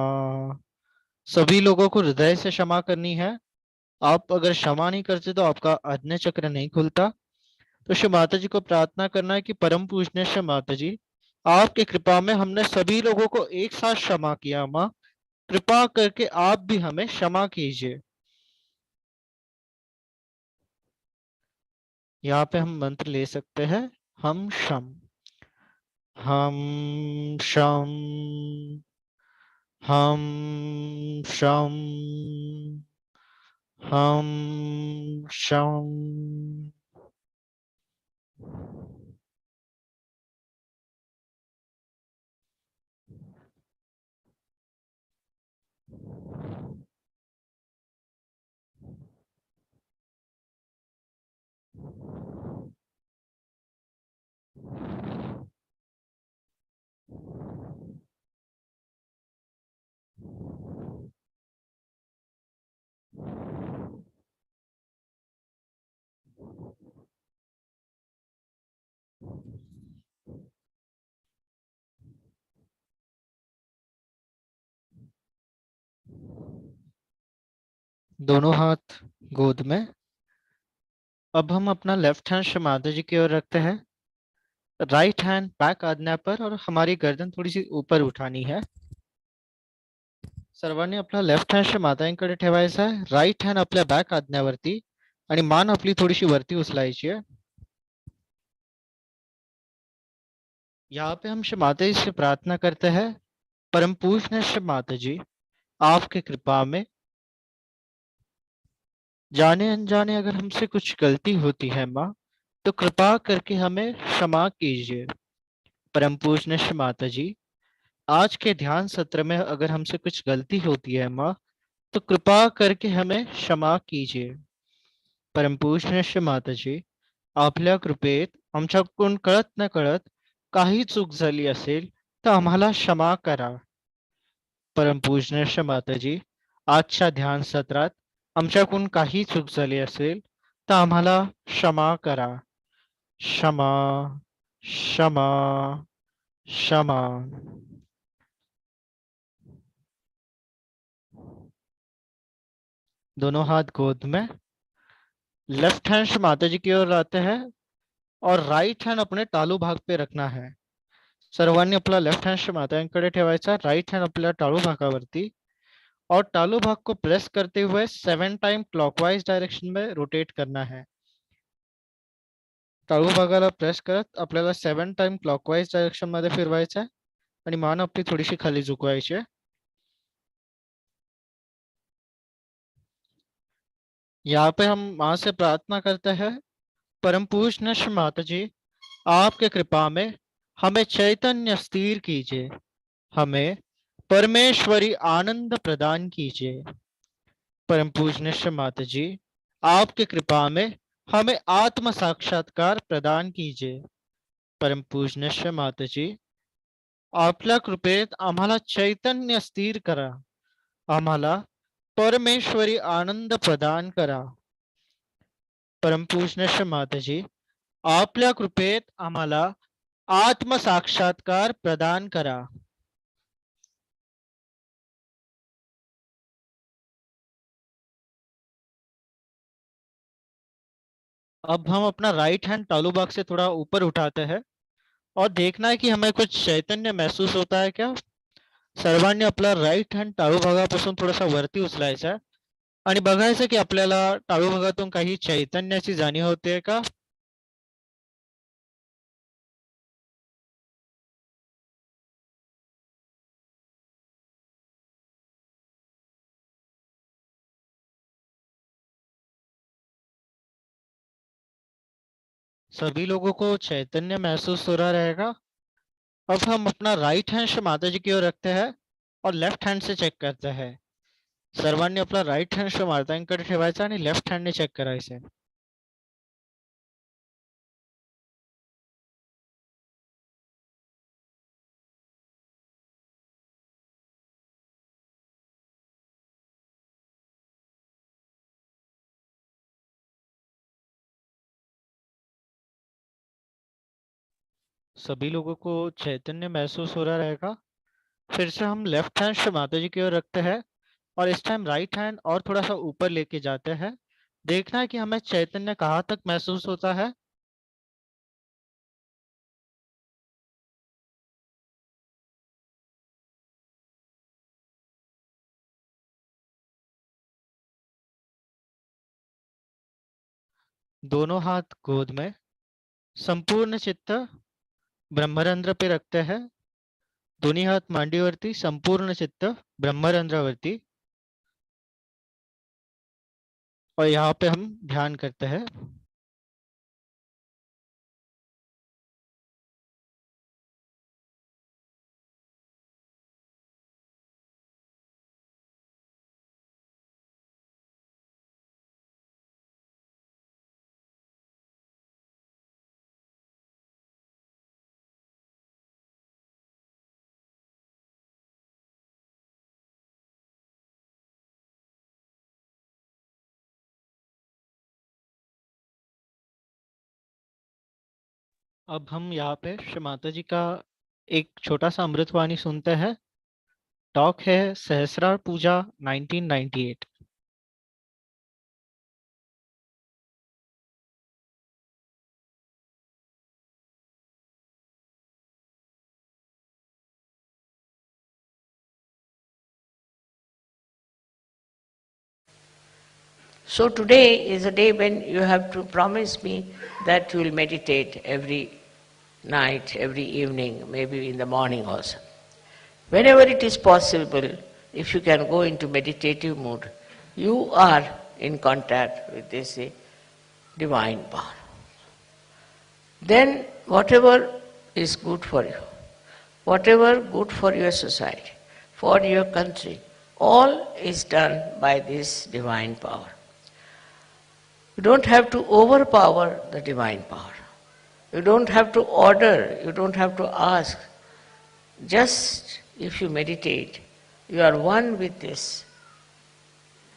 सभी लोगों को हृदय से क्षमा करनी है. आप अगर क्षमा नहीं करते तो आपका आज्ञा चक्र नहीं खुलता. तो श्री माता जी को प्रार्थना करना है कि परम पूजनीय श्री माता जी, आपकी कृपा में हमने सभी लोगों को एक साथ क्षमा किया माँ. कृपा करके आप भी हमें क्षमा कीजिए. यहाँ पे हम मंत्र ले सकते हैं, हम शम हम शम हम शम हम शम. दोनों हाथ गोद में। अब हम अपना लेफ्ट हैंड श्री माता जी की ओर रखते हैं, राइट हैंड बैक आज्ञा पर, और हमारी गर्दन थोडी सी ऊपर उठानी है। सर्वांनी आपला लेफ्ट हँड मातांकडे ठेवायचा आहे, राईट हँड आपल्या बॅक आज्ञावरती, आणि मान आपली थोडीशी वरती उचलायची है। यहाँ पे हम श्री माता जी से प्रार्थना करते हैं, परम पूजनीय श्री माता जी, आपके कृपा में जाने अनजाने अगर हमसे कुछ गलती होती है माँ, तो कृपा करके हमें क्षमा कीजिए। परम पूजनीय श्री माता जी, आज के ध्यान सत्र में अगर हमसे कुछ गलती होती है माँ, तो कृपा करके हमें क्षमा कीजिए। परम पूजनीय श्री माता जी, आपल्या कृपेत आमच्याकडून कळत नकळत काही चूक झाली असेल तर आम्हाला क्षमा करा। परम पूजनीय श्री माता जी, आजच्या ध्यान सत्रात आमच्याकडून काही चूक झाली असेल तर आम्हाला क्षमा करा। क्षमा, क्षमा, क्षमा। दोनों हाथ गोद में, लेफ्ट हैंड माता जी की ओर लाते हैं और राइट हैंड अपने तालू भाग पे रखना है। सर्वांनी आपला लेफ्ट हँड मातांकडे ठेवायचा, राइट हँड आपल्या टाळू भागावरती, और टालू भाग को प्रेस करते हुए 7 टाइम क्लॉकवाइज डायरेक्शन में रोटेट करना है। टाळू भागाला प्रेस करत आपल्याला 7 टाइम क्लॉकवाइज डायरेक्शन मध्ये फिरवायचं आहे आणि मान आपली थोडीशी खाली झुकवायची आहे। यहाँ पे हम माँ से प्रार्थना करते हैं, परम पूजनीय श्री माता जी, आपके कृपा में हमें चैतन्य स्थिर कीजिए, हमें परमेश्वरी आनंद प्रदान कीजिए। परम पूजनीय श्री माता जी, आपकी कृपा में हमें आत्म साक्षात्कार प्रदान कीजिए। परम पूजनीय श्री माता जी, आपल्या कृपेत आम्हाला चैतन्य स्थिर करा, आम्हाला परमेश्वरी आनंद प्रदान करा। परम पूजनीय श्री माता जी, आपल्या कृपेत आम्हाला आत्म साक्षात्कार प्रदान करा। अब हम अपना राइट हैंड तालू भाग से थोड़ा ऊपर उठाते हैं और देखना है कि हमें कुछ चैतन्य महसूस होता है क्या। सर्वांनी आपला राइट हँड टाळू भागापासून थोडासा वरती उचलायचा आहे आणि बघायचं की आपल्याला टाळू भागातून काही चैतन्याची जाणीव होते का। सभी लोगों को चैतन्य महसूस हो रहा रहेगा। अब हम अपना राइट हैंड माता जी की ओर रखते हैं और लेफ्ट हैंड से चेक करते हैं। सर्वांनी आपला राइट हँड मातांकडे ठेवायचा आणि लेफ्ट हँडने चेक करायचं आहे। सभी लोगों को चैतन्य महसूस हो रहा रहेगा। फिर से हम लेफ्ट हैंड माता जी की ओर रखते हैं और इस टाइम राइट हैंड और थोड़ा सा ऊपर लेके जाते हैं। देखना है कि हमें चैतन्य कहाँ तक महसूस होता है। दोनों हाथ गोद में, संपूर्ण चित्त ब्रह्मरंध्र पे रखते हैं। दोन्ही हात मांडीवरती, संपूर्ण चित्त ब्रह्मरंध्रावरती, और यहाँ पे हम ध्यान करते हैं। अब हम यहाँ पे श्री माता जी का एक छोटा सा अमृतवाणी सुनते हैं। टॉक है सहस्रार पूजा 1998। So today is a day when you have to promise me that you will meditate every night, every evening, maybe in the morning also. Whenever it is possible, if you can go into meditative mood, you are in contact with this divine power. Then whatever is good for you, whatever good for your society, for your country, all is done by this divine power. You don't have to overpower the divine power. You don't have to order, you don't have to ask. Just if you meditate, you are one with this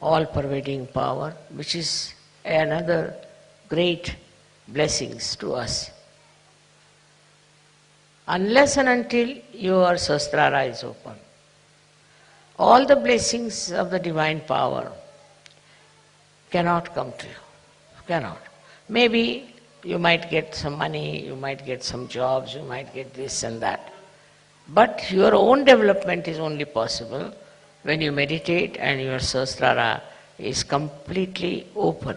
all-pervading power, which is another great blessings to us. Unless and until your Sahasrara is open, all the blessings of the divine power cannot come to you. Cannot. Maybe you might get some money, you might get some jobs, you might get this and that. But your own development is only possible when you meditate and your Sahasrara is completely open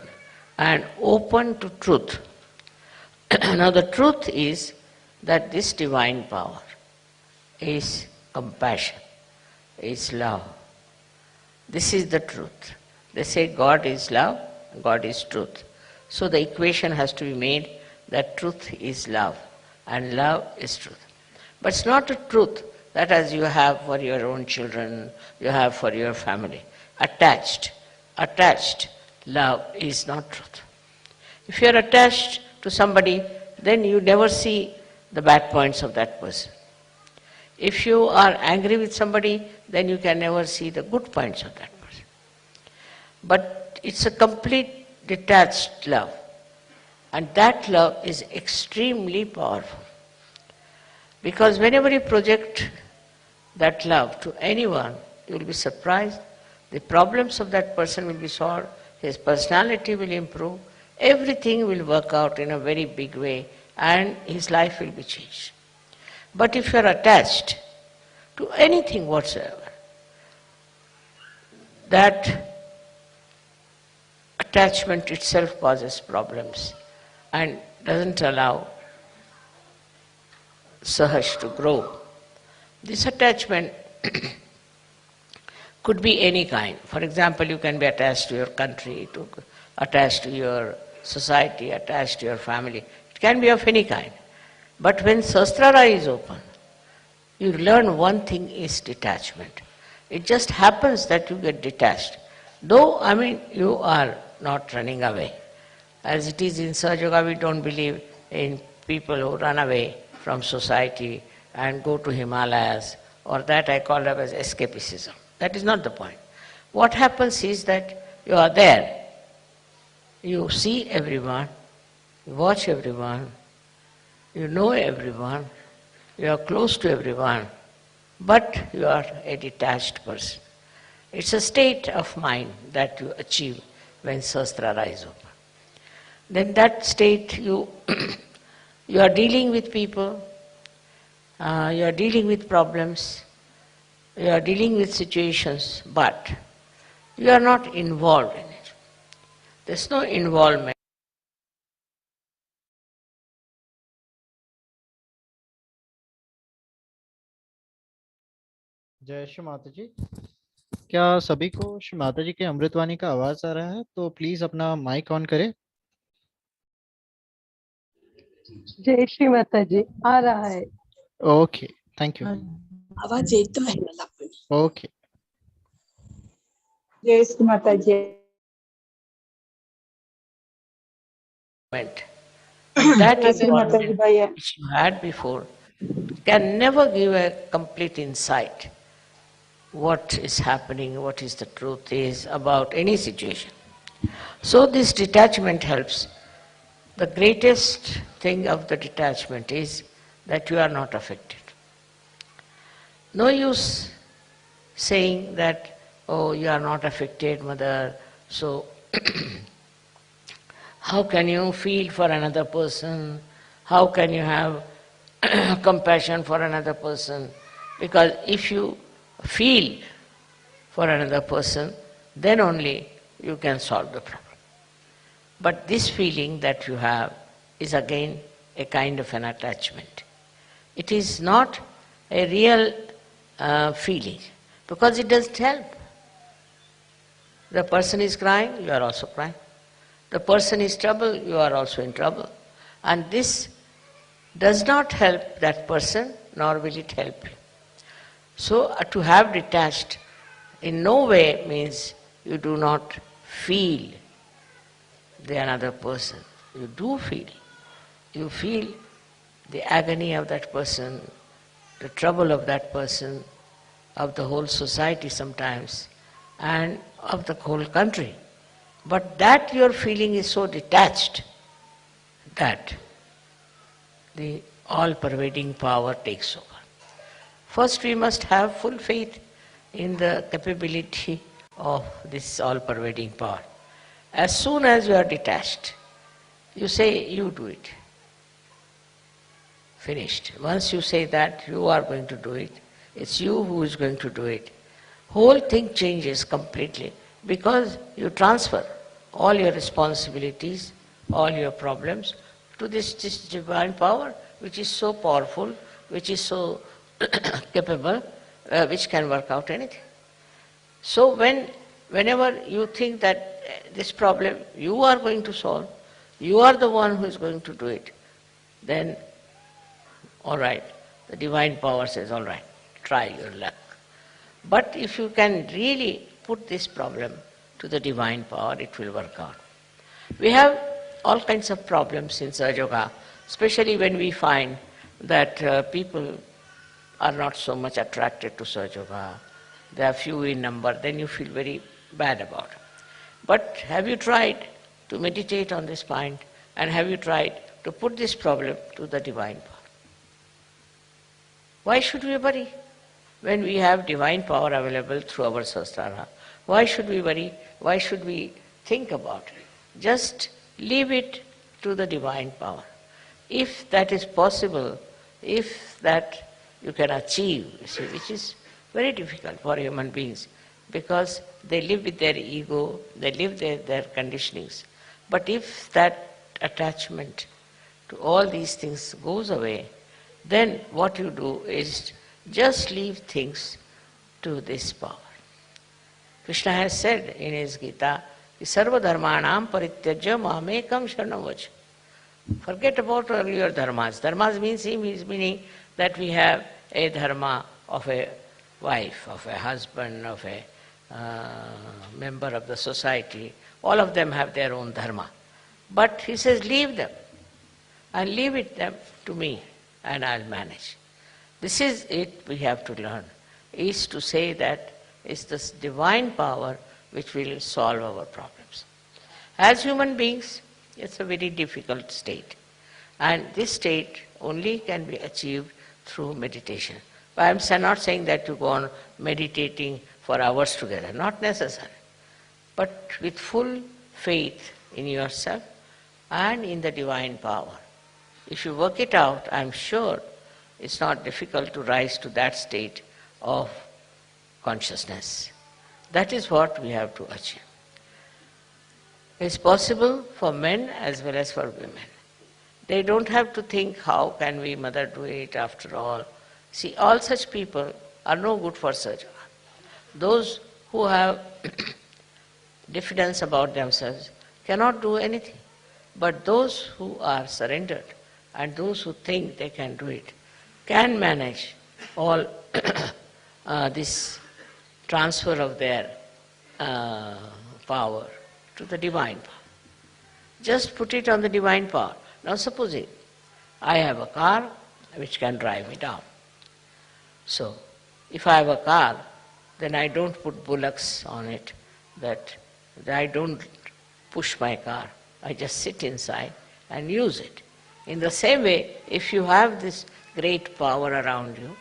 and open to truth. Now the truth is that this divine power is compassion, is love. This is the truth. They say God is love, God is truth. So the equation has to be made that truth is love and love is truth. But it's not a truth that as you have for your own children, you have for your family. Attached love is not truth. If you are attached to somebody, then you never see the bad points of that person. If you are angry with somebody, then you can never see the good points of that person. But it's a complete detached love. And that love is extremely powerful. Because whenever you project that love to anyone, you will be surprised. The problems of that person will be solved, his personality will improve, everything will work out in a very big way, and his life will be changed. But if you are attached to anything whatsoever, that attachment itself causes problems and doesn't allow Sahaj to grow. This attachment could be any kind. For example, you can be attached to your country, attached to your society, attached to your family. It can be of any kind. But when Sahasrara is open, you learn one thing is detachment. It just happens that you get detached. Though, you are not running away. As it is in Sahaja Yoga, we don't believe in people who run away from society and go to Himalayas, or that I call it as escapism. That is not the point. What happens is that you are there. You see everyone, you watch everyone, you know everyone, you are close to everyone, but you are a detached person. It's a state of mind that you achieve when Sahasrara is open. Then that state you are dealing with people, you are dealing with problems, you are dealing with situations, but you are not involved in it. There's no involvement. जय श्री माता जी। क्या सभी को श्री माता जी के अमृतवाणी का आवाज आ रहा है? तो प्लीज अपना माइक ऑन करें। जय श्री माता जी आ रहा है। Okay, thank you. आवाज येतो आहे मला पण. ओके, जय श्री माता जी। That जय श्री माता जी involvement भैया। which you had before can never give a complete insight what is happening, what is the truth is about any situation. So this detachment helps. The greatest thing of the detachment is that you are not affected. No use saying that, oh, you are not affected, mother, so how can you feel for another person? How can you have compassion for another person? Because if you feel for another person, then only you can solve the problem. But this feeling that you have is again a kind of an attachment. It is not a real feeling, because it doesn't help. The person is crying, you are also crying. The person is troubled, you are also in trouble. And this does not help that person, nor will it help you. So to have detached in no way means you do not feel the another person. You do feel. You feel the agony of that person, the trouble of that person, of the whole society sometimes, and of the whole country. But that your feeling is so detached that the all-pervading power takes over. First we must have full faith in the capability of this all-pervading power. As soon as you are detached, you say, you do it. Finished. Once you say that you are going to do it, it's you who is going to do it, whole thing changes completely, because you transfer all your responsibilities, all your problems to this divine power, which is so powerful, which is so capable, which can work out anything. So whenever you think that this problem you are going to solve, you are the one who is going to do it, then all right, the divine power says, all right, try your luck. But if you can really put this problem to the divine power, it will work out. We have all kinds of problems in Sahaja Yoga, especially when we find that people are not so much attracted to Sahaja Yoga. They are few in number, then you feel very bad about it. But have you tried to meditate on this point, and have you tried to put this problem to the divine power? Why should we worry when we have divine power available through our Sahasrara? Why should we worry? Why should we think about it? Just leave it to the divine power. If that is possible, if that you can achieve, you see, which is very difficult for human beings, because they live with their ego, they live their conditionings. But if that attachment to all these things goes away, then what you do is just leave things to this power. Krishna has said in his Gita, Sarva dharmanam parityajya mamekam sharanam vacha. Forget about all your dharmas. Dharmas meaning that we have a dharma of a wife, of a husband, of a member of the society. All of them have their own dharma. But he says, leave them and leave it them to me, and I'll manage. This is it we have to learn, is to say that it's this divine power which will solve our problems. As human beings, it's a very difficult state. And this state only can be achieved through meditation. But I'm not saying that you go on meditating for hours together, not necessary. But with full faith in yourself and in the divine power. If you work it out, I'm sure it's not difficult to rise to that state of consciousness. That is what we have to achieve. It's possible for men as well as for women. They don't have to think, how can we, mother, do it after all? See, all such people are no good for Sahaja Yoga. Those who have diffidence about themselves cannot do anything. But those who are surrendered and those who think they can do it can manage all this transfer of their power to the divine power. Just put it on the divine power. Now supposing I have a car which can drive me down. So if I have a car, then I don't put bullocks on it, that I don't push my car. I just sit inside and use it. In the same way, if you have this great power around you,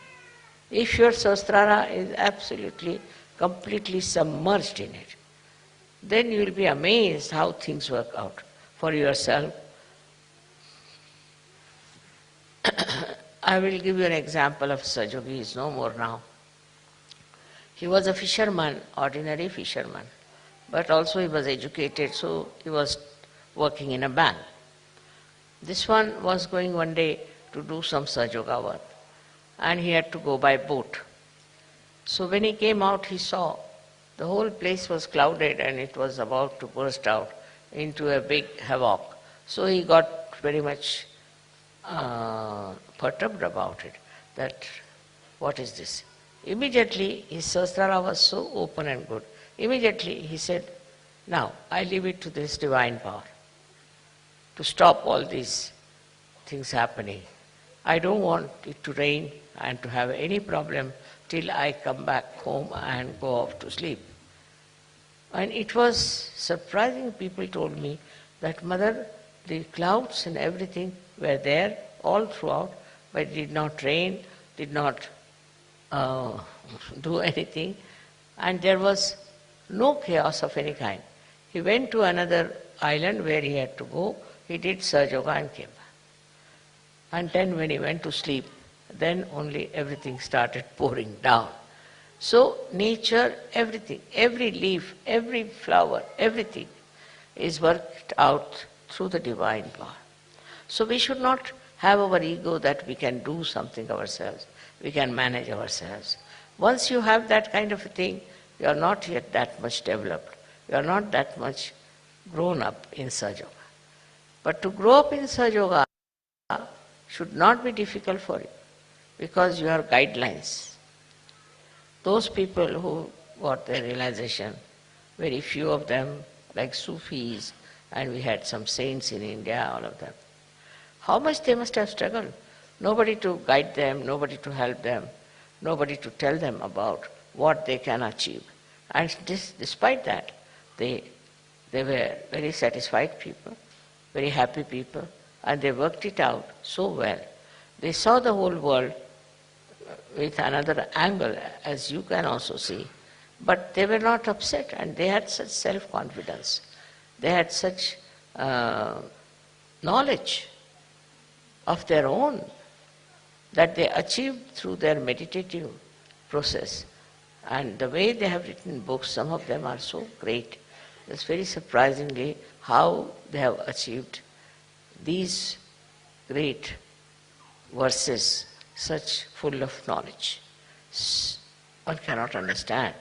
if your Sahasrara is absolutely, completely submerged in it, then you will be amazed how things work out for yourself. I will give you an example of Sahaja Yogi. He is no more now. He was a fisherman, ordinary fisherman. but also he was educated, so he was working in a bank. This one was going one day to do some Sahaja Yoga work, and he had to go by boat. So when he came out, he saw the whole place was clouded and it was about to burst out into a big havoc. So he got very much perturbed about it, that what is this? Immediately his Sahasrara was so open and good. Immediately he said, now I leave it to this divine power to stop all these things happening. I don't want it to rain and to have any problem till I come back home and go off to sleep. And it was surprising. People told me that, Mother, the clouds and everything were there all throughout, but it did not rain, did not do anything, and there was no chaos of any kind. He went to another island where he had to go, he did Sahaja Yoga and came back. And then when he went to sleep, then only everything started pouring down. So nature, everything, every leaf, every flower, everything is worked out through the divine power. So we should not have our ego that we can do something ourselves, we can manage ourselves. Once you have that kind of a thing, you are not yet that much developed, you are not that much grown up in Sahaja Yoga. But to grow up in Sahaja Yoga should not be difficult for you, because you have guidelines. Those people who got their realization, very few of them, like Sufis, and we had some saints in India, all of them. How much they must have struggled. Nobody to guide them, nobody to help them, nobody to tell them about what they can achieve. And despite that, they were very satisfied people, very happy people, and they worked it out so well. They saw the whole world with another angle, as you can also see, but they were not upset, and they had such self-confidence. They had such knowledge of their own that they achieved through their meditative process. And the way they have written books, some of them are so great. It's very surprisingly how they have achieved these great verses, such full of knowledge. One cannot understand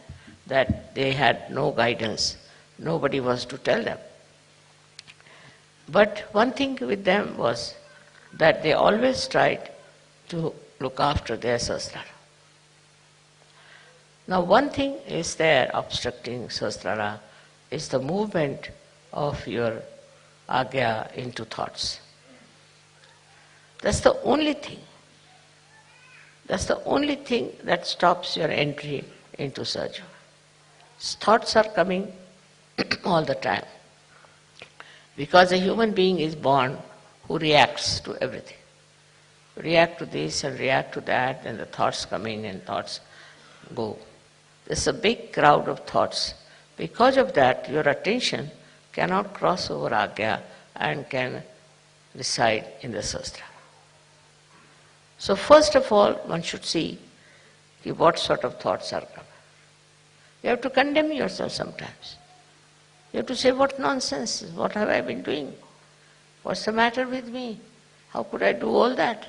that they had no guidance, nobody was to tell them. But one thing with them was that they always tried to look after their Sahasrara. Now one thing is there obstructing Sahasrara is the movement of your Agya into thoughts. That's the only thing. That's the only thing that stops your entry into Sahaja. Thoughts are coming all the time. Because a human being is born who reacts to everything. React to this and react to that, and the thoughts come in and thoughts go. There's a big crowd of thoughts. Because of that, your attention cannot cross over Agya and can reside in the Sahasrara. So first of all, one should see what sort of thoughts are coming. You have to condemn yourself sometimes. You have to say, what nonsense, what have I been doing? What's the matter with me? How could I do all that?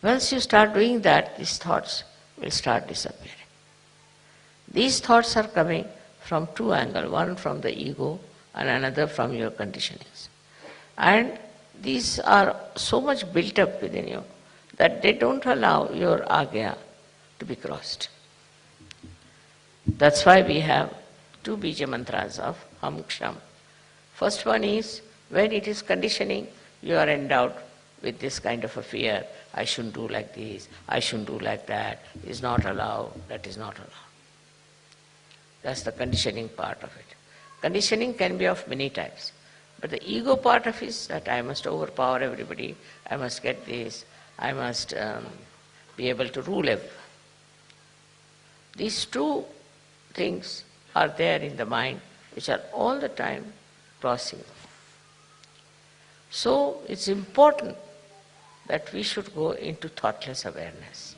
Once you start doing that, these thoughts will start disappearing. These thoughts are coming from two angles, one from the ego and another from your conditionings. And these are so much built up within you that they don't allow your Agya to be crossed. That's why we have two Bija mantras of Ham Ksham. First one is, when it is conditioning, you are endowed with this kind of a fear. I shouldn't do like this, I shouldn't do like that, is not allowed, that is not allowed. That's the conditioning part of it. Conditioning can be of many types. But the ego part of it is that I must overpower everybody, I must get this, I must be able to rule everyone. These two things are there in the mind, which are all the time crossing. So it's important that we should go into thoughtless awareness.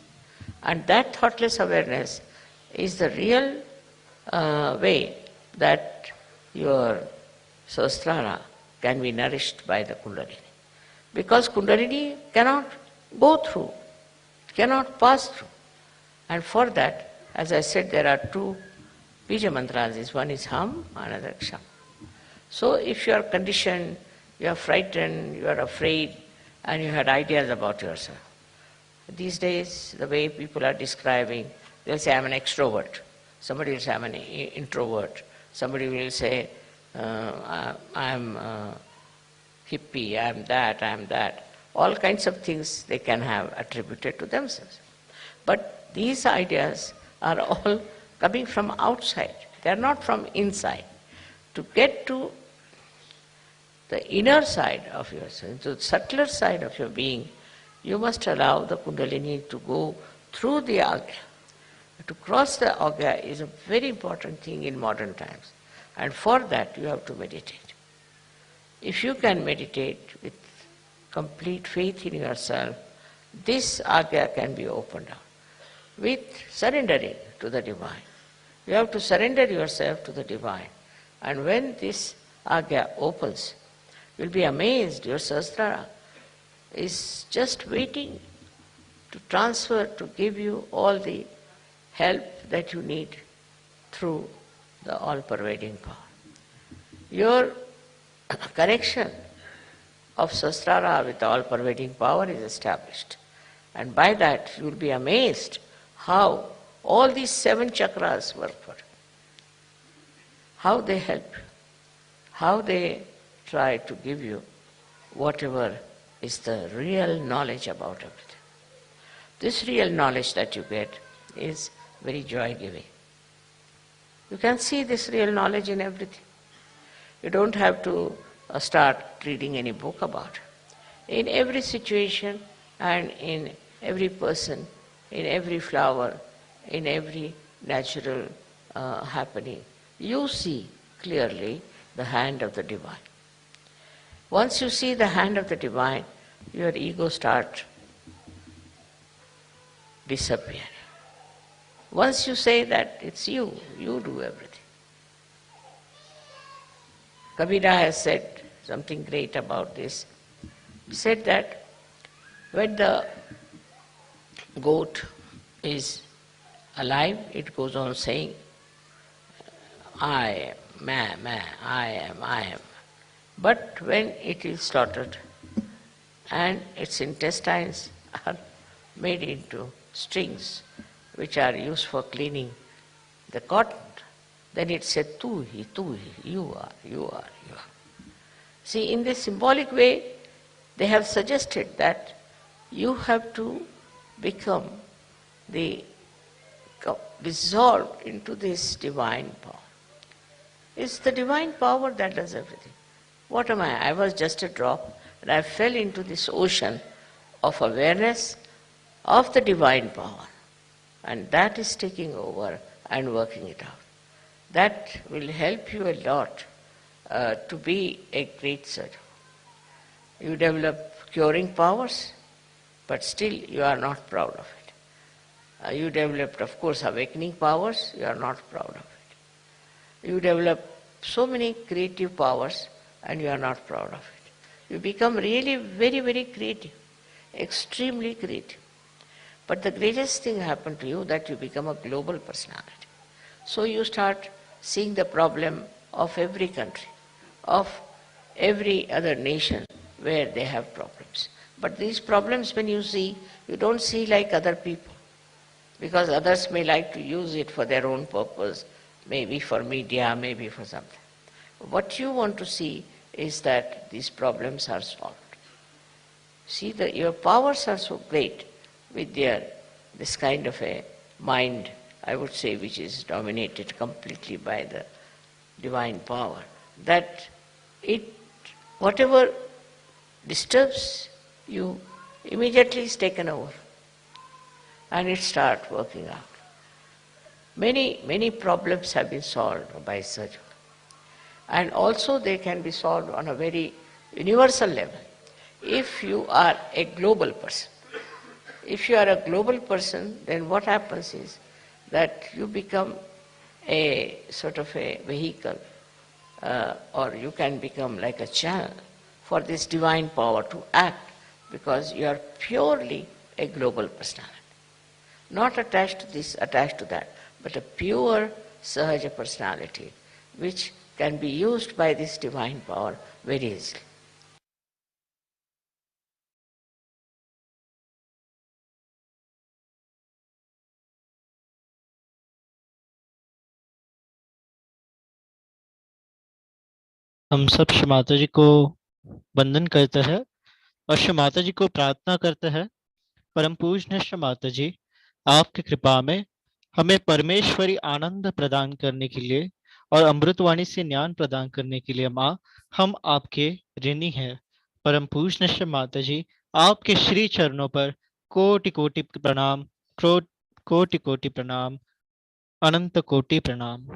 And that thoughtless awareness is the real way that your Sahasrara can be nourished by the Kundalini. Because Kundalini cannot go through, cannot pass through. And for that, as I said, there are two Bija mantras. One is Ham, another Ksham. So if you are conditioned, you are frightened, you are afraid, and you had ideas about yourself. These days, the way people are describing, they'll say, I'm an extrovert. Somebody will say, I'm an introvert. Somebody will say, I'm hippie, I'm that. All kinds of things they can have attributed to themselves. But these ideas are all coming from outside. They are not from inside. To get to the inner side of yourself, to the subtler side of your being, you must allow the Kundalini to go through the Agya. To cross the Agya is a very important thing in modern times. And for that you have to meditate. If you can meditate with complete faith in yourself, this Agya can be opened up with surrendering to the Divine. You have to surrender yourself to the Divine. And when this Agya opens, you'll be amazed. Your Sahasrara is just waiting to transfer, to give you all the help that you need through the all-pervading power. Your connection of Sahasrara with the all-pervading power is established. And by that you will be amazed how all these 7 chakras work for you. How they help you. How they try to give you whatever is the real knowledge about everything. This real knowledge that you get is very joy-giving. You can see this real knowledge in everything. You don't have to start reading any book about it. In every situation and in every person, in every flower, in every natural happening, you see clearly the hand of the Divine. Once you see the hand of the Divine, your ego starts disappearing. Once you say that it's you do everything. Kabira has said something great about this. He said that when the goat is alive, it goes on saying, I am, I am. But when it is slaughtered and its intestines are made into strings which are used for cleaning the cotton, then it said, tu hi, you are. See, in this symbolic way, they have suggested that you have to become dissolved into this divine power. It's the divine power that does everything. What am I? I was just a drop, and I fell into this ocean of awareness of the divine power. And that is taking over and working it out. That will help you a lot to be a great surgeon. You develop curing powers, but still you are not proud of it. You developed, of course, awakening powers, you are not proud of it. You develop so many creative powers, and you are not proud of it. You become really very, very creative, extremely creative. But the greatest thing happened to you that you become a global personality. So you start seeing the problem of every country, of every other nation where they have problems. But these problems, when you see, you don't see like other people, because others may like to use it for their own purpose, maybe for media, maybe for something. What you want to see is that these problems are solved. See, your powers are so great with this kind of a mind, I would say, which is dominated completely by the divine power, that whatever disturbs you immediately is taken over and it starts working out. Many problems have been solved by surgery. And also they can be solved on a very universal level. If you are a global person, then what happens is that you become a sort of a vehicle, or you can become like a channel for this divine power to act, because you are purely a global personality. Not attached to this, attached to that, but a pure Sahaja personality, which can be used by this divine power very easily. हम सब श्री माता जी को वंदन करते हैं और श्री माता जी को प्रार्थना करते हैं, परम पूज्य श्री माता जी, आपकी कृपा में हमें परमेश्वरी आनंद प्रदान करने के लिए और अमृतवाणी से ज्ञान प्रदान करने के लिए माँ, हम आपके ऋणी हैं। परम पूज्य श्री माता जी, आपके श्री चरणों पर कोटि कोटि प्रणाम, कोटि कोटि प्रणाम, अनंत कोटि प्रणाम।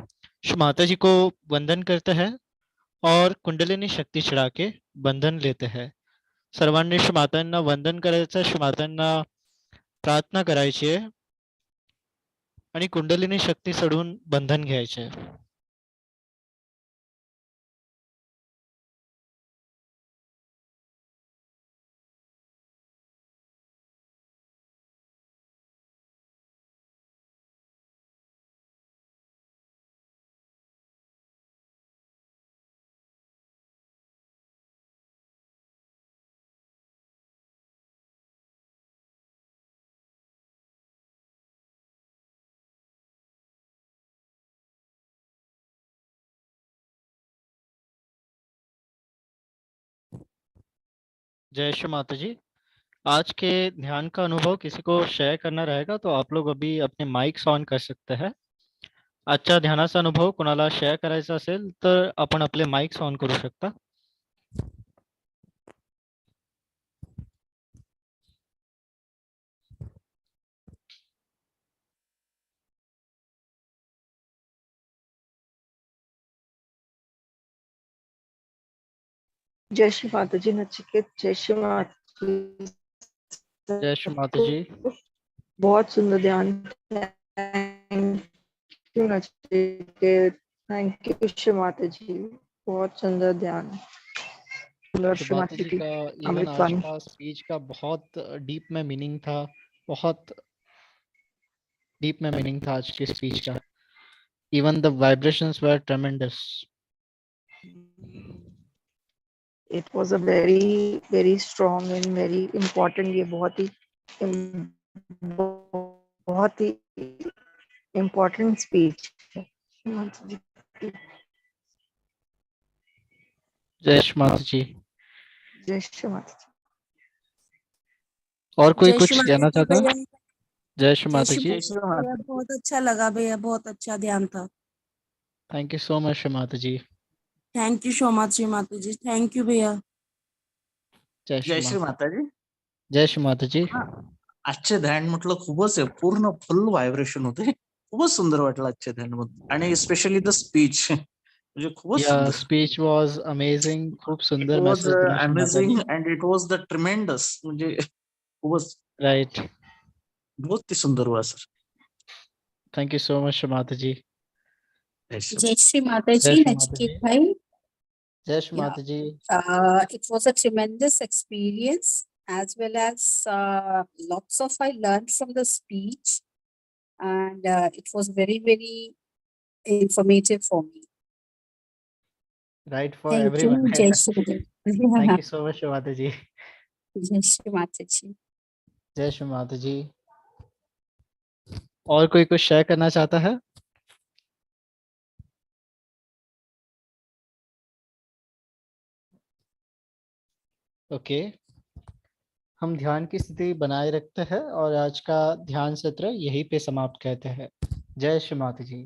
श्री माता जी को वंदन करते हैं और कुंडलिनी शक्ती चढ़ा के बंधन लेते हैं। सर्वांनी श्री मातांना वंदन करायचं, श्री मातांना प्रार्थना करायची आहे आणि कुंडलिनी शक्ती चढून बंधन घ्यायचे। जय श्री माता जी। आज के ध्यान का अनुभव किसी को शेअर करना रहेगा तो आप लोग अभी अपने माइक्स ऑन कर सकते हैं। आजच्या ध्यानाचा अनुभव कोणाला शेअर करायचा असेल तर आपण आपले माइक्स ऑन करू शकता। जय श्री माता जी नचिकेत, जय श्री माता जी। जय श्री माता जी। बहुत सुंदर ध्यान। Thank you Nachiket, thank you Shri Mata जी, बहुत सुंदर ध्यान। श्री माता जी का इवन आज का स्पीच का बहुत डीप में मीनिंग था, बहुत डीप में मीनिंग था आज के स्पीच का। Even the vibrations were ट्रेमेंडस। It was a very very strong and very important, ये बहुत ही इम्पोर्टेंट स्पीच है। जय श्री माता जी। जय श्री माता जी। और कोई कुछ कहना चाहता है? जय श्री माता जी। बहुत अच्छा लगा भैया, बहुत अच्छा ध्यान था। Thank you so much Shri Mata ji. Thank you so much Shri Mata ji, thank you भैया। जय श्री माता जी। जय श्री माता जी। आजचे ध्यान म्हटलं खूपच आहे, पूर्ण फुल व्हायब्रेशन होते, खूपच सुंदर वाटलं आजच्या ध्यानामध्ये, आणि स्पेशली द स्पीच म्हणजे खूपच सुंदर। स्पीच वाज अमेजिंग, खूप सुंदर वाज मेसेज दिला Shri Mata ji. Amazing and it was the tremendous, म्हणजे खूपच राइट। बहुत ही सुंदर हुआ sir. Thank you so much Shri Mata ji. जय श्री माता जय जी श्री माता नचिकेत जी। भाई। जय श्री माता जी। It was a tremendous experience, as well as lots of I learned from the speech, and it was very very informative for me. Right, for Thank you. everyone. Jai Shri Thank you so much Shri Mata ji. Jai Shri Mata ji. जय श्री माता जी। और कोई कुछ share करना चाहता है? Okay, हम ध्यान की स्थिति बनाए रखते हैं और आज का ध्यान सत्र यहीं पे समाप्त करते हैं। जय श्री माता जी।